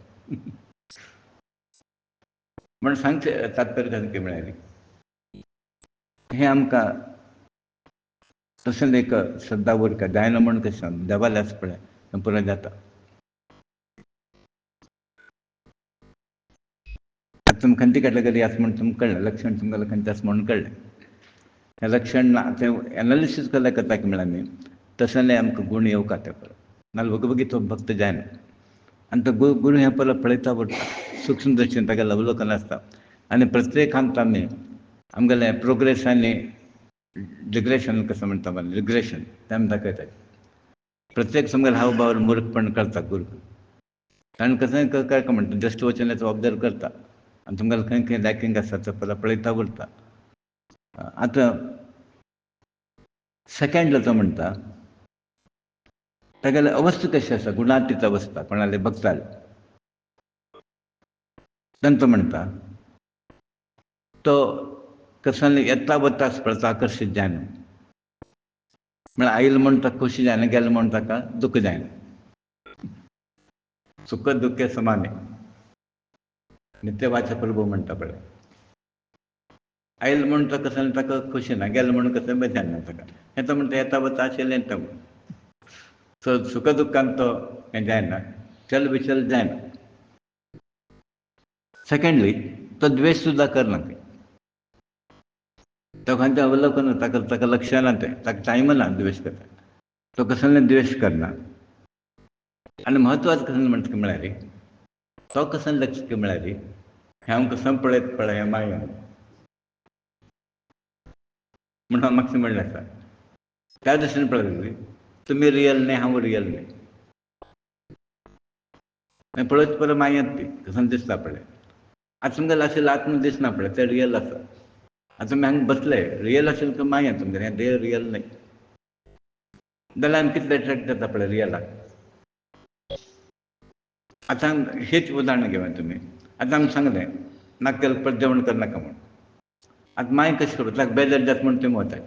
म्हण सांगचें तात्पर्य सांगचें म्हळ्यार हें आमकां तशें एक श्रद्धा उरता जायना म्हण कशें देवालें आसा पळय हें पुरो जाता आतां तुमी खंयची कॅटेगरी आसा म्हण तुमकां कळ्ळें लक्षण तुमकां खंयचें आसा म्हणून कळ्ळें हें लक्षण तें एनालिसीस केलें करता म्हळ्यार न्ही तसलें आमकां गूण येवका ते परत नाजाल्यार वगभगी तो भक्त जायना आनी तो गूण हें परत पळयता उरता सूक्ष्म दृश्टीन तागेलें अवलोकन आसता आनी प्रत्येक हांत आमी आमगेलें प्रोग्रेस आनी डिग्रेशन कशें म्हणटा रिग्रेशन तें आमी दाखयतात प्रत्येक समजा हावभाव मुर्खपण करता गुरू ताणें कसं काय म्हणटा जस्ट वचून येता ऑब्जर्व करता आनी तुमकां खंय खंय लॅकिंग आसा तें परत पळयता उरता आतां सेकंड तो म्हणटा तागेले अवस्था कशी आसा गुणातीत अवस्था कोणाले भक्ताल तेन्ना तो म्हणटा तो कसले येता वता आसता आकर्शीत जायना म्हळ्यार आयलो म्हूण ताका खोशी जायना गेलो म्हूण ताका दूख जायना सुख दुख्खे समाने नित्यवाचा प्रभू म्हणटा पळय आयलो म्हूण तो कसं ताका खोशी ना गेलो म्हूण कसं बेजार ना ताका हें तो म्हणटा येता वता आशिल्लें तो सो सुख दुख्खान तो हें जायना चल विचल जायना सेकंडली तो द्वेश सुद्दां करना तो खंयचें अवलोकन ताका लक्ष ना तें ताका टायम ना द्वेश करता तो कसलें द्वेश करना आनी म्हत्वाचें कसलें म्हणटा म्हळ्यार तो कसलें लक्ष म्हळ्यार हें हांव कसं पळयत पळय हें मायेन म्हण हांव म्हाका म्हणलें आसा त्या दृश्टीन पळय तुमी रियल न्ही हांव रियल न्ही हें पळयत पळय मायेंत ती कसं दिसता पळय आतां तुमगेलें आशिल्लें आत्म दिसना पळय तें रियल आसा आतां तुमी हांगा बसले रियल आशिल्लें तो मायेंत तुमगेलें हें देह रियल न्ही जाल्यार आमी कितले अट्रॅक्ट जाता पळय रियलाक. आतां हेच उदाहरण घेवया तुमी. आतां आमी सांगलें नाका केल्यार परत जेवण करनाका म्हूण. आतां माय कशें करता ताका बेजार जाता म्हूण तुमी वतात.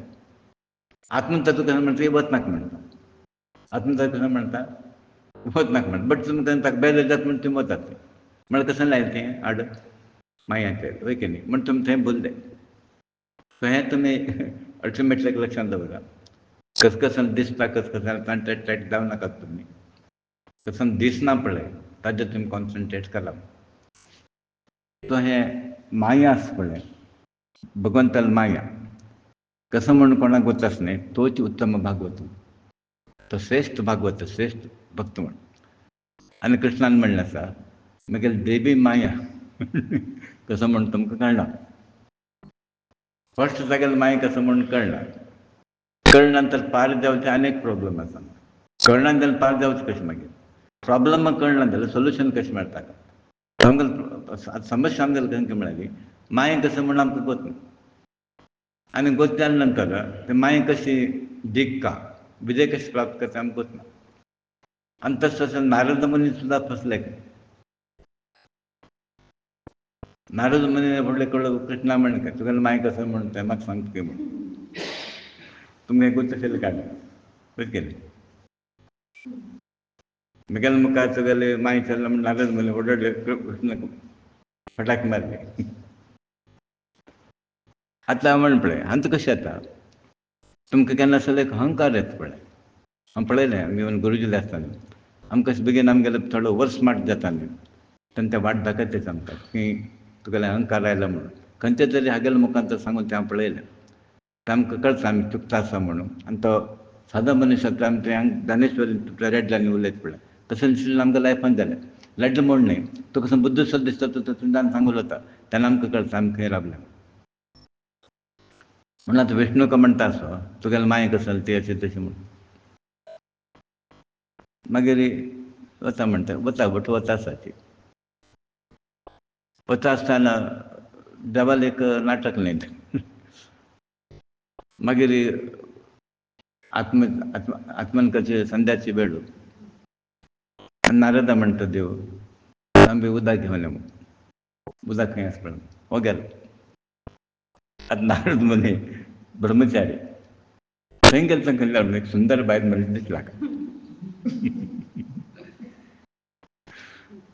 आत्महत्या कशें म्हणटा वचनाका म्हणटा. आत्महत्या कशें म्हणटा वचनाका म्हणटा. बट तुमकां ताका बेजार जाता म्हूण तुमी वतात. म्हळ्यार कशें लायलें तें आड मांयाचेर वय की न्ही. म्हण तुमी थंय भुरले. सो हें तुमी अल्टिमेटली लक्षांत दवरा. कसकसान दिसता कसकसान टायट जावं नाकात तुमी. कसं दिसना पळय ताजेर तुमी कॉन्सन्ट्रेट करा. तो हें माया आसा पळय भगवंताल माया कसं म्हणून कोणाक वचाच न्ही तोच उत्तम भागवत. तो श्रेश्ठ भागवत श्रेश्ठ भक्त म्हण. आनी कृष्णान म्हणलें आसा म्हगेली देवी माया कसं म्हण तुमकां कळना. फर्स्ट जाग्यार माया कसं म्हणून कळना. कळना तर पार जावचे अनेक प्रॉब्लेम आसा. कळना जाल्यार पार जावचें कशें मागीर. प्रॉब्लम कळना जाल्यार सोल्युशन कशें मेळटा. समस्या आमकां खंय मेळ्ळी माया कसं म्हणून आमकां गोत आनी गोत जाल्या नंतर ते माया कशी जिखता विजय कशी प्राप्त करता आमकां गोत ना. आनी तसं नारद मुनी सुद्दां फसले. नारद मुनी फुडले कळलो कृष्णा म्हण काय तुगेलें माय कसं म्हणून तें म्हाका सांगता काय म्हूण. तुमकां गोत तशें काडना वय की न्ही. म्हगेले मुखार तुगेले माय चल्ला म्हूण नारद मुनी ओडले कृष्णाक फटाक मारले. आतां म्हण पळय आतां कशें जाता तुमकां केन्ना असले एक अहंकार येता पळय. हांव पळयलें आमी इवन गुरुजीले आसतना आमकां अशें बेगीन आमगेलो थोडो ओवर स्मार्ट जाता न्ही तेन्ना ते वाट दाखयता आमकां की तुगेले अहंकार आयला म्हणून. खंयच्या तरी हागेल्या मुखार सांगून तें हांव पळयलें. तें आमकां कळटा आमी चुकता आसा म्हणून. आनी तो सादो मनीस आसा आमी थंय ज्ञानेश्वरी रेड जावन उलयता पळय तशें दिसलें आमकां लायफान जालें. लायटलो म्हूण न्ही तो कसो बुद्ध सो दिसता तो तातूंतल्यान सांगून वता तेन्ना आमकां कळटा आमी खंय रावल्या. म्हणून आतां विष्णूक म्हणटा असो तुगेले माय कसो ती अशी तशी म्हूण. मागीर वता म्हणटा वता बट वता आसाची. वता आसतना देवाल एक नाटक न्ही मागीर आत्मन कशी संध्याची वेळ नारदा म्हणटा देव आमी उदक घेवन यो उदक खंय आसा पळय हो गेलो. आतां नारद मुनी ब्रह्मचारी थंय गेलो थंय एक सुंदर बायल मनीस दिसला.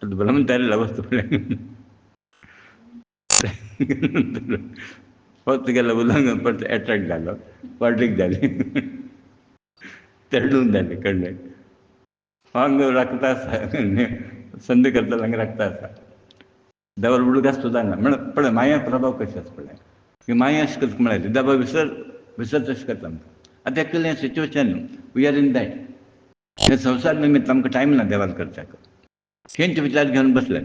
ब्रह्मचारी वचता पळय परत गेलो उलंघन परत एट्रॅक्ट जालो पॉलिटीक जाली तेडून जाली कळ्ळें. हांग रगता आसा संदी करता हांगा रगता आसा. देवार उडगास सुद्दां ना म्हण पळय माया प्रभाव कशें आसा पळय की माया अशें करता म्हळ्यार देवा विसर तशें करता आमकां. आतां एक्चुअली हें situation we are in that. हे संवसार निमित्त आमकां टायम ना देवाक करच्याक. खंयचे विचार घेवन बसले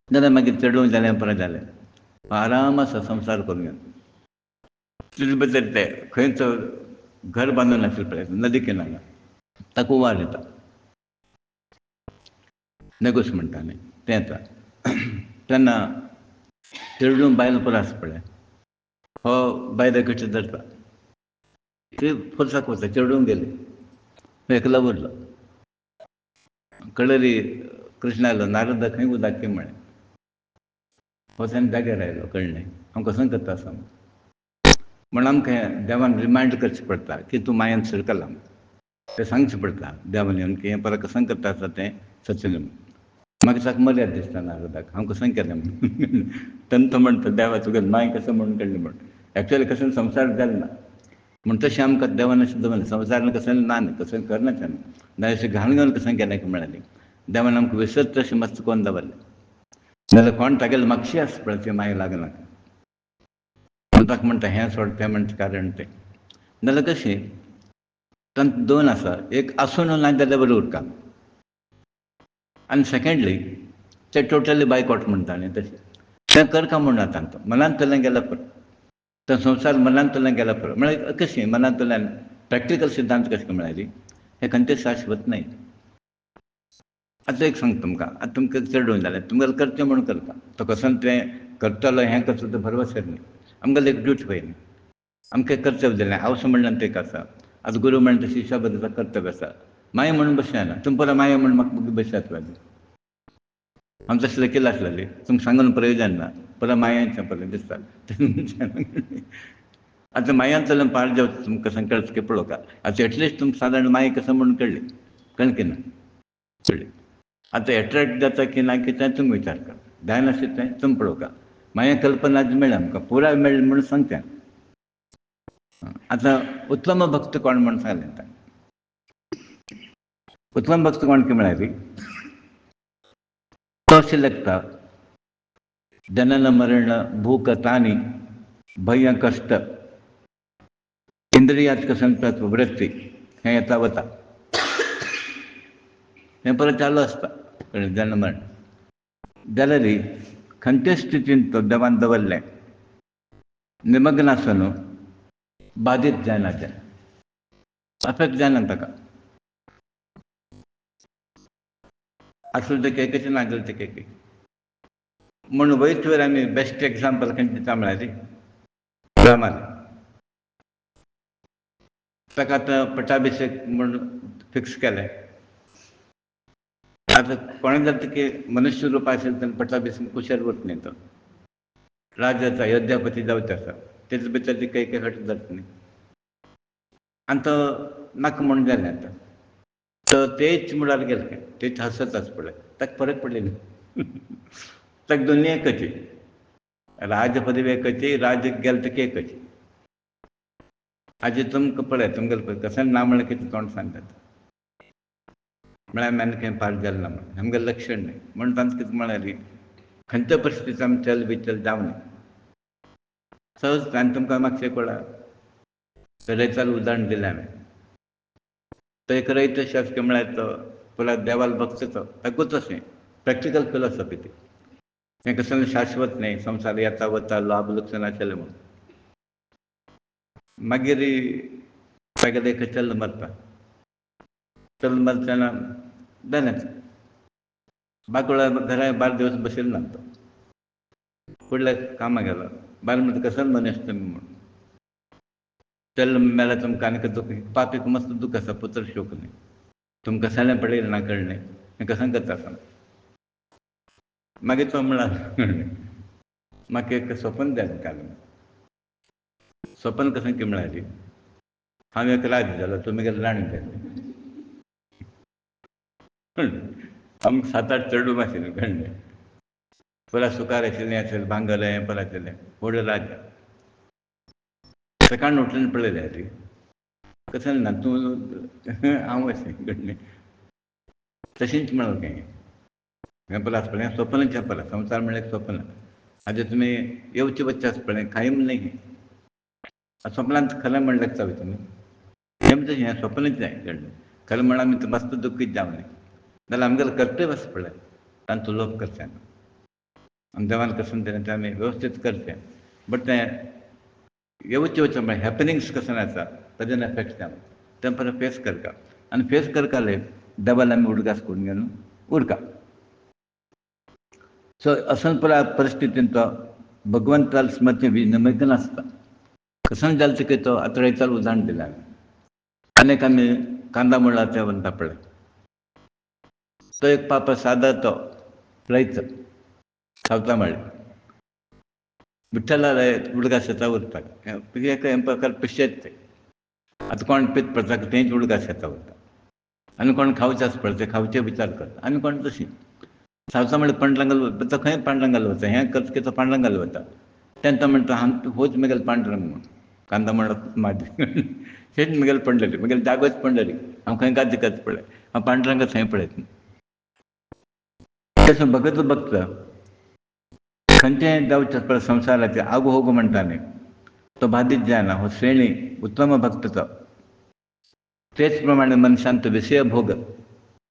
जाल्यार मागीर चडून जालें परत जालें आराम आसा संवसार करून घेवन. तितूंत भितर ते खंयचो घर बांदून आसलें पळय नदी किनारा ताका हुंवार येता. नेगोस म्हणटा न्ही तें येता तेन्ना चेडूं बायल पळय आसा पळय हो बायले कशें धरता ती फोर्साक वता चेडूं गेली एकलो उरलो. कळरी कृष्ण आयलो नारदा खंय उदक घे म्हळें. हो तेन्ना जाग्यार आयलो कळ्ळें हांव कसो करता आसा म्हण आमकां देवान रिमायंड करचें पडटा की तूं मायेन सरकला तें सांगचें पडटा देवान येवन की हें परत कसो करता आसा तें सचिन मागीर ताका मर्याद दिसता नारदाक हांव कसो केलें म्हणून. तेन्ना तो म्हणटा देवा तुगेलें माय कसो म्हणून कळ्ळें म्हण. एक्चुअली कसो संवसार जालो ना म्हण तशें आमकां देवान अशें दवरलें संवसारान कसो ना न्ही कसो करना तेन्ना ना अशें घाण घालून कसो केलें म्हळ्यार देवान आमकां विसरता तशें मस्त कोन्न दवरलें. नाजाल्यार कोण तागेलें मागशी आसा पळय ती माय लागना ताका म्हणटा हें सोड तें म्हणटा कारण तें नाजाल्यार कशें तांकां दोन आसा एक आसूं ना जाल्यार बरें उरता आनी सेकेंडली तें टोटली बायकॉट म्हणटा न्ही तशें तें करता म्हूण आतां मनांतल्यान गेल्या पुरो तो संवसार मनांतल्यान गेल्या पुरो म्हळ्यार कशें मनांतल्यान प्रॅक्टिकल सिद्धांत कशें म्हळ्यार हें खंयचें शाश्वत न्हय. आतां एक सांगता तुमकां आतां तुमकां चडून जालें तुमगेलें करचें म्हूण करता तो कसो तें करतलो हें करतलो तें भरवसेर न्ही आमगेलें एक ड्यूटी पळय न्ही आमकां कर्तव्य दिलें हांव म्हणल्यार तें एक आसा आतां गुरू म्हणटा शिश्या बद्दल कर्तव्य आसा. माय म्हणून बसना तुम परां माय म्हणून म्हाका बसयात वाली आमी तसलें केलें आसलेलें तुमकां सांगून प्रयोजन ना परत मायांचें पळय दिसता आतां मायान चलून पार जावं तुमकां कसं कळच की पळोवका आतां एटलिस्ट तुमकां सादारण माय कसं म्हणून कळ्ळी कळ्ळें की ना कळ्ळें आतां एट्रॅक्ट जाता की ना की तें तुमी विचार करा जाय नाशिल्लें तें तुमी पळोवका माया कल्पना आज मेळ्ळा आमकां पुराय मेळ्ळी म्हणून सांगता आतां उत्तम भक्त कोण म्हणून सांगलें तां उत्तम भक्त कोण की म्हळ्यार तो अशें लेखता जनन मरण भूक तानी भय कश्ट इंद्रियात्मक संकल्प वृत्ती हें येता वता हें परत चालू आसता जनन मरण जाल्यार खंयचे स्थितीन तो देवान दवरलें निमग्न आसुनू बाधीत जायना तें अफेक्ट जायना ताका आसले ते केकेचें नागले ते केके म्हणून वयत वर आमी बेस्ट एग्जाम्पल खंयचें दिता म्हळ्यार रामान ताका आतां पटाभिशेक म्हणून फिक्स केलें आतां कोणें जाता की मनुश्य रूप आशिल्लें तेन्ना पटाभिशेक कुशेर वता न्ही तो राज जाता अयोध्यापती जावचें आसा तेच भितर ती कैके हट जाता न्ही आनी तो नाका म्हूण जालें आतां तो तेच मुडार गेलें तेच हसत आसा पळय ताका फरक पडले न्ही ताका दोनी एकची राज पदवी एकची राज गेले ते एकची आजी तुमकां पळय तुमगेले कसन ना म्हळ्यार कितें तोंड सांगतात म्हळ्यार आमी आनी खंय पार गेले ना म्हणून आमगेलें लक्षण न्ही म्हणून तांकां कितें म्हळ्यार खंयच्या परिस्थितींत आमी चल बिचल जावं न्ही सहज आनी तुमकां मातशें कळ्ळां रयतालें उदाहरण दिलें हांवें तो एक रयत शास्त्री म्हळ्यार तो पुराय देवाल भक्त तो ताकूच अशें प्रॅक्टिकल फिलॉसॉफी ती हें कसलें शाश्वत न्ही संवसार येता वता लाभ लुकसाण आसलें म्हणून मागीर तागेलें एक चल मरता चल मरतना जालेंच बाकुळा घरा 12 दिवस बशिल्लो ना तो फुडल्या कामाक गेलो बायल म्हणटा कसलो मनीस तुमी म्हणून चल मेला तुमकां आनीक दूख पापीक मस्त दूख आसा पुत्र शोक न्ही तुमकां सालें पडयलें ना कळ्ळें हें कसां करता आसतना मागीर तो म्हळ्यार म्हाका एक स्वपन जाय काल स्वपन कशें की म्हळ्यार हांव एक राज जालो तुमगेले राणी जाली आमकां 7-8 चेडूं आशिल्लीं कळ्ळें पुराय सुकार आशिल्लें आशिल्लें भांगर हें पर आशिल्लें व्हड राज सकाळीं उठून पळयलें रे कशें ना तूं हांव अशें कळ्ळें तशेंच म्हळें तें हें पळय आसा पळय स्वप्नच हें पळय संवसार म्हळ्यार एक स्वप्न हाजें तुमी येवचें वचचें आसा पळय कायम न्ही स्वप्नांत खरें म्हण लागता तुमी हें म्हणजे हें स्वप्नच जाय कळ्ळें खरें म्हण आमी मस्त दुखीत जावं न्ही जाल्यार आमगेलें कर्तव्य आसा पळय तांचो लोप करचें ना आनी देवान कसं दिलें तें आमी वेवस्थीत करचें बट तें येवचें वचचें म्हळ्यार हॅपनिंग्स कसं आसा ताजें एफेक्ट जावं तें परत फेस करता आनी फेस करताले देवान आमी उडगास करून घेवन उरका सो असो पुराय परिस्थितीन तो भगवंताल स्मृती निमग्न आसता कसं जालें की तो आतां रयतालें उदाहरण दिलें हांवें आनीक आमी कांदा मुळ्ळा तें म्हणटा पळय तो एक पापा सादा तो रयत सावता म्हळ्ळें विठ्ठला उडगास येता उरता एक प्रकार पिशेत तें आतां कोण पीत पडटा तेंच उडगास येता उरता आनी कोण खावचें आसा पळय तें खावचें विचार करता आनी कोण तशीं सावता म्हळ्यार पांडुरंगाल वता तो खंय पांडुरंगाल वता हें करता की तो पांडुरंगाल वता तेन्ना तो म्हणटा हांव होच म्हगेलो पांडुरंग म्हणून कांदा म्हणप म्हाजी हेच म्हगेलें पंढरी म्हगेलो जागोच पंढरी हांव खंय गादी करता पळय हांव पांडुरंगा थंय पळयता तसो भगत भक्त खंयचेंय जावचें पळय संवसाराचें आगू होगू म्हणटा न्ही तो बाधीत जायना हो श्रेणी उत्तम भक्त तो तेच प्रमाणे मनशांत विशय भोग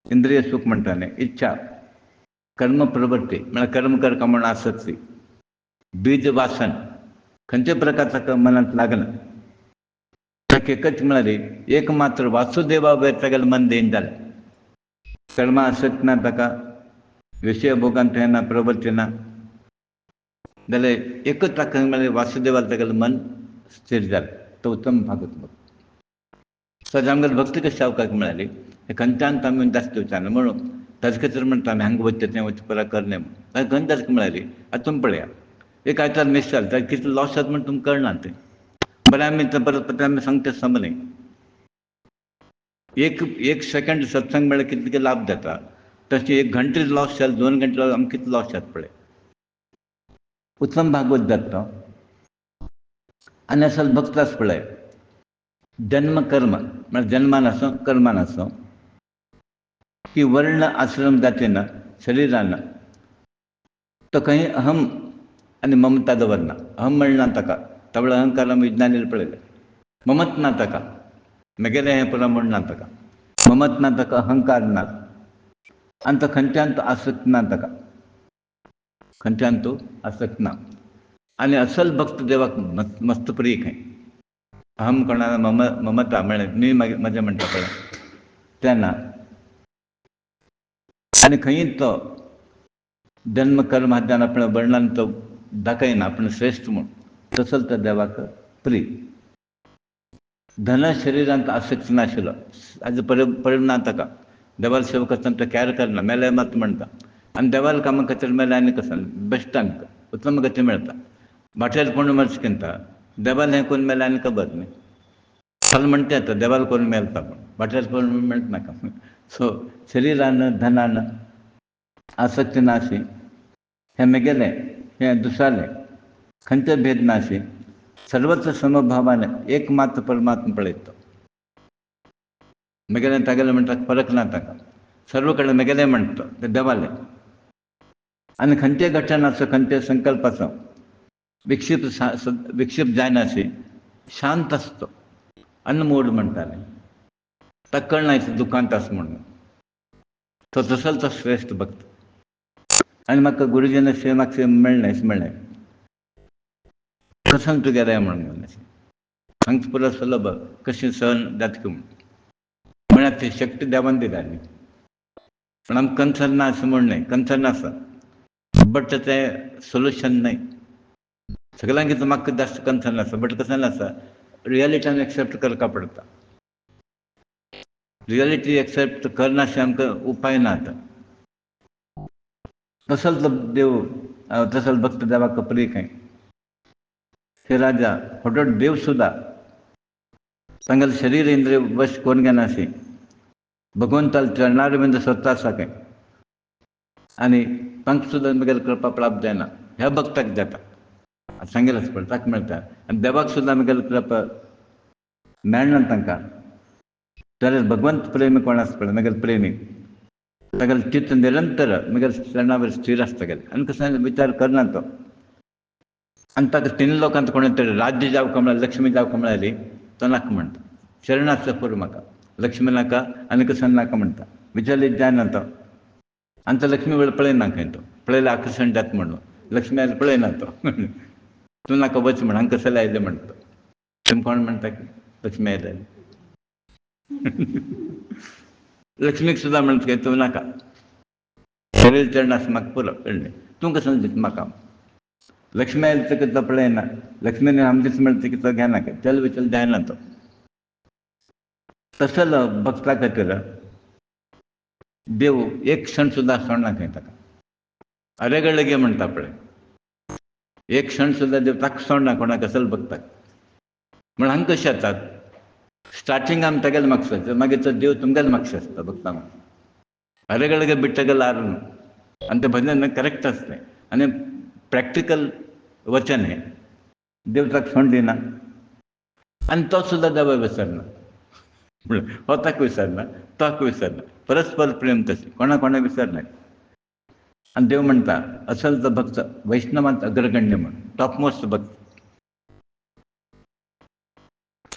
इंद्रिय सूख म्हणटा न्ही इच्छा कर्म प्रवृत्ती म्हळ्यार कर्म करता म्हणून आसक्ती बीज वासन खंयच्या प्रकारचा मनांत लागना ताका एकच म्हळ्यार एक मात्र वासुदेवा वयर तागेलें मन देयन जालें कर्मा आसक्त ना ताका विशय भोगांत हें ना प्रवृत्ती ना जाल्यार एकच ताका म्हळ्यार वासुदेवाक तागेलें मन स्थिर जालें तो उत्तम भागवत भक्त सर आमकां भक्ती कशी अवकाश मिळाली हे खंयच्यान आमी जास्त विचारना म्हणून ताजे खातीर म्हणटा आमी हांगा वचचें तें वचचें परत करलें म्हणून ताका खंय जास्त मिळाली आतां तुमी पळया एक आयतार मिस जालें ताका कितलो लॉस जाता म्हण तुमकां कळना तें बरें आमी परत परत आमी सांगता तें समलें एक सेकंड सत्संग म्हळ्यार कितले लाभ जाता तशें 1 घंटे लॉस जालें 2 घंटे लॉस आमकां कितलो लॉस जाता पळय उत्तम भागवत जाता तो आनी असल भक्त आसा पळय जन्म कर्म म्हळ्यार जन्मान आसूं कर्मान आसूं की वर्ण आश्रम जातीन शरिरान तो खंय अहम आनी ममता दवरना अहम म्हणना ताका तवळ अहंकार विज्ञानील पळयलें ममत ना ताका म्हगेलें हें पुरो म्हण ना ताका ममत ना ताका अहंकार ना आनी तो खंयच्यान तो आसक्त ना ताका खंयच्यान तूं आसक्त ना आनी असल भक्त देवाक मस्त प्रिय खंय अहम कोणाला ममता म्हळ्यार मी म्हजें म्हणटा पळय तेन्ना आनी खंय तो जन्म कर्म हाच्यान आपणा वर्णान तो दाखयना आपण श्रेश्ठ म्हूण तसोच तो देवाक प्रिय धन शरिरांत आसक्त नाशिल्लो हाजो परिणाम ना ताका देवाली सेवा करतना तो कॅर करना मेले मात म्हणटा आनी देवाली कामां खातीर मेले आनी कसो बेश्टांक उत्तम गती मेळटा वाटेर कोण मर्च किंता देवाल हें कोन्न मेलें आनी खबर न्ही फाल म्हणटा येता देवाल कोरून मेलता पूण वाटेर कोण मेळटा नाका सो शरिरान धनान आसक्ती नाशी हें म्हगेलें हें दुसरें खंयचे भेद नाशी सर्वत्र समभावान एक मात्र परमात्मा पळयता म्हगेलें तागेलें म्हणटा फरक ना ताका सर्व कडेन म्हगेलें म्हणटा तें देवालें आनी खंयचेय घटना आसूं खंयचेय संकल्प आसूं विक्षिप्त जायनाशी शांत आसता अनमोड म्हणटाले ताका कळना दुखांत आसा म्हणून तो तसोच तो श्रेश्ठ भक्त आनी म्हाका गुरुजीन अशें म्हाका मेळ्ळें अशें मेळ्ळें कसो तूं गेले म्हणून सांगता पुरो सुलभ कशें सहन जातकी म्हूण म्हळ्यार ती शक्ती देवान दिल्याली पूण आमकां कन्सर्न ना अशें म्हण न्हय कन्सर्न आसा बट तें सोल्युशन न्हय सगळ्यांक कितें म्हाका जास्त कन्सर्न आसा बट कसं आसा रियलिटीन एक्सेप्ट करपा पडटा रियलिटी एक्सेप्ट करनाशें आमकां उपाय ना आतां तसोच देव तसोच भक्त देवाक प्रिय खंय हे राजा फोटो देव सुद्दां तांगेलें शरीर इंद्रिय वश कोरून घेनाशी भगवंताल चरणारविंद स्वता आसा खंय आनी तांकां सुद्दां म्हगेली कृपा प्राप्त जायना ह्या भक्ताक जाता सांगेलाच पळय ताका मेळटा आनी देवाक सुद्दां म्हगेली कृपा मेळना तांकां जाल्यार भगवंत प्रेमी कोण आसा पळय म्हगेले प्रेमी तागेलें चित्त निरंतर म्हगेल्या चरणा वयर स्थिर आसता गेलें आनी कसो विचार करना तो आनी ताका 3 लोकांत कोणें तरी राज्य जावंक म्हळ्यार लक्ष्मी जावंक मेळाली तो नाका म्हणटा शरणाचो पुरो म्हाका लक्ष्मी नाका आनी कसो नाका म्हणटा विचलीत जायना तो आनी तो लक्ष्मी वेळ पळयना खंय तो पळयल्यार आकर्शण जाता म्हणून लक्ष्मी आयले पळयना तो तूं नाका वच म्हण हांगा कसले आयले म्हणटा तुमी कोण म्हणटा की लक्ष्मी आयले लक्ष्मीक सुद्दां म्हणटा की तूं नाका शरीर चरण आसा म्हाका पुरो कळ्ळें तूं कसो दिता म्हाका लक्ष्मी आयले तक तो पळयना लक्ष्मीने आम दीस म्हणटा की तो घेना चल विचल जायना तो तसलो भक्ता खातीर देव एक क्षण सुद्दां सोडना खंय ताका अरेगळ गे म्हणटा पळय एक क्षण सुद्दां देव ताका सोडना कोणाक असल भक्ताक म्हण हांगा कशें जातात स्टार्टींग आमी तेगेले म्हाका मागीर तो देव तुमगेले म्हाका आसता भक्तांक अरेगळ गे बिट्टगेले आरून आनी तें भजन करेक्ट आसलें आनी प्रॅक्टिकल वचन हें देव ताका सोड दिना आनी तो सुद्दां देवा विसरना हो ताका विसरना तो हाका विसरना परस्पर प्रेम तशें कोणा कोणा विसरनाय आनी देव म्हणटा असल तो भक्त वैष्णवांत अग्रगण्य म्हण टॉप मोस्ट भक्त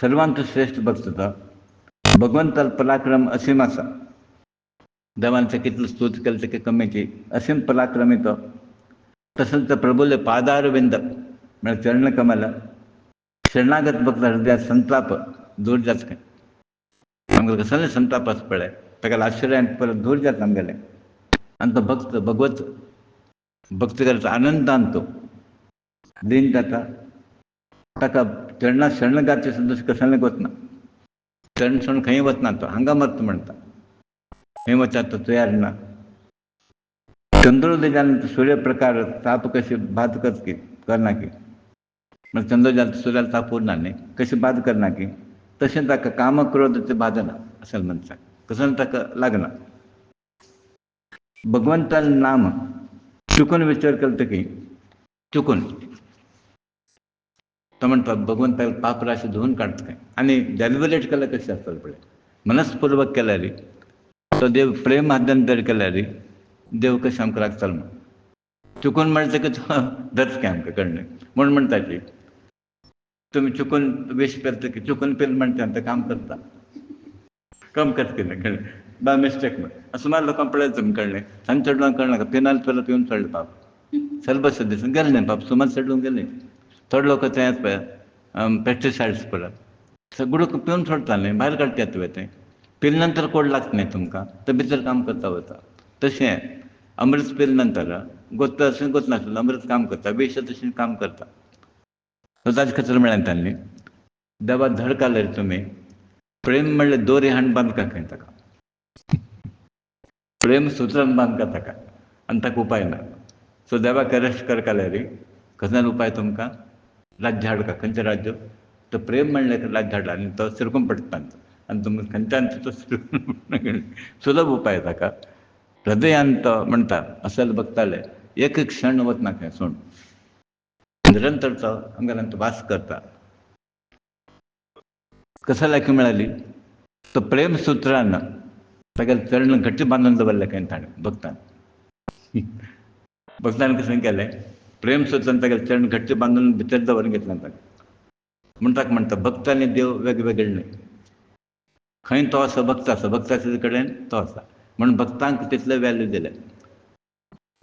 सर्वांत श्रेश्ठ भक्त तो भगवंताल पराक्रम असीम आसा देवान तें कितलो स्तुत केलें तें कमीची असीम पराक्रमी तो तसोच तो प्रभुले पादारविंद म्हळ्यार चरण कमल शरणागत भक्त हृदयात संताप दूर जाता खंय आमकां कसलें संताप आसा पळय ताका आश्चर्यान परत दूर जाता आमगेलें आनी तो भक्त भगवत भक्त करता आनंदान तो लीन जाता ताका चरणां शरणगारचें सुद्दां कसलें वचना चरण सोडून खंय वचना तो हांगा मत म्हणटा खंय वचा तो तयार ना. चंद्रोदय जाले नंतर सूर्यप्रकार ताप कशी बाद करना की म्हणजे चंद्र जाल सूर्याला ताप उरना न्ही कशी बाद करना की तशें ताका काम क्रोध ते बादना असें म्हणटा कसं ताका लागना. भगवंतान नाम चुकून विचार केलो चुकून तो म्हणटा भगवंताला पाप राशी धुवून काडटा काय आनी डेलिबरेट केल्यार कशें आसतलें पळय मनस्पूर्वक केल्यार तो देव प्रेम आद्यान जर केल्यार देव कशें आमकां लागतलो म्हण चुकून म्हणटकीच धरता काय आमकां कळ्ळें म्हूण म्हणटा की तुमी चुकून विश पेलता की चुकून पेल म्हणटा तें काम करता कम करता कितें कळ्ळें बाय मिस्टेक म्हण असं मला लोकांक पळयता तुमी कळ्ळें आनी चडलों कळनाका पिनाल पेलो पिवन चडलें पाप सरबत दिसून गेलें न्ही पाप सुमार चडून गेलें थोडे लोक तें येता पळय पेस्टिसायड्स पडत सगळं पिवन सोडटा न्ही भायर काडटा येता तें पिले नंतर कोड लागता न्ही तुमकां तें भितर काम करता वता तशें अमृत पिले नंतर गोत्ता अशें गोतनासलें अमृत काम करता विश तशें काम करता सो ताजे खातीर म्हळ्यार तांणी देवा धड काडले तुमी प्रेम म्हणल्यार दोरी हाण बांदका खंय ताका प्रेम सुत्रान बांदका ताका आनी ताका उपाय ना सो देवाक अरेस्ट कर काल्यार खंयच्यान उपाय तुमकां राज्य हाडका खंयचें राज्य तो प्रेम म्हणल्यार राज्य हाडला आनी तो सिरकून पडटा आनी तुमकां खंयच्यान तो सिरकून सुलभ उपाय ताका हृदयान तो म्हणटा असल बगताले एक क्षण वतना खंय सोड निरंतर तो अंगारांत वास करता कसं लायकी मेळाली तो प्रेम सुत्रान तागेले चरण घट्ट बांदून दवरले खंय ताणें भक्तान कशें केलें प्रेम सुत्रान तागेले चरण घट्ट बांदून भितर दवरून घेतलें ताका म्हण ताका म्हणटा भक्त आनी देव वेगवेगळे न्ही खंय तो आसा भक्ताचे कडेन तो आसा म्हणून भक्तांक तितलें वॅल्यू दिलें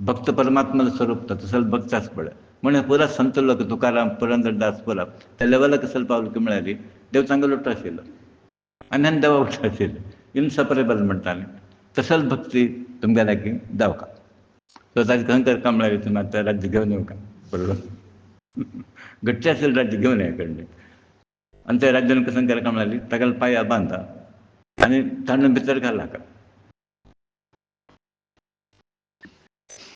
भक्त परमात्मा स्वरूप तसो भक्त आसा पळय म्हणून पुरा संत लोक तुकाराम पुरंदरदास पुरा त्या लेवलाक कसलो पावलो की म्हळ्यार देव तांकां लुटो आशिल्लो आनी देवा उठो आशिल्लो इनसपरेबल म्हणटाले तसोच भक्ती तुमगे लागीं जावका सो ताजे खंय करता म्हळ्यार तुमी आतां राज्य घेवन येवका बरोबर घट्ट आशिल्लें राज्य घेवन ये कडलें आनी त्या राज्यान कसं केलें काय म्हळ्यार तागेले पांयां बांदा आनी ताणें भितर घाल नाका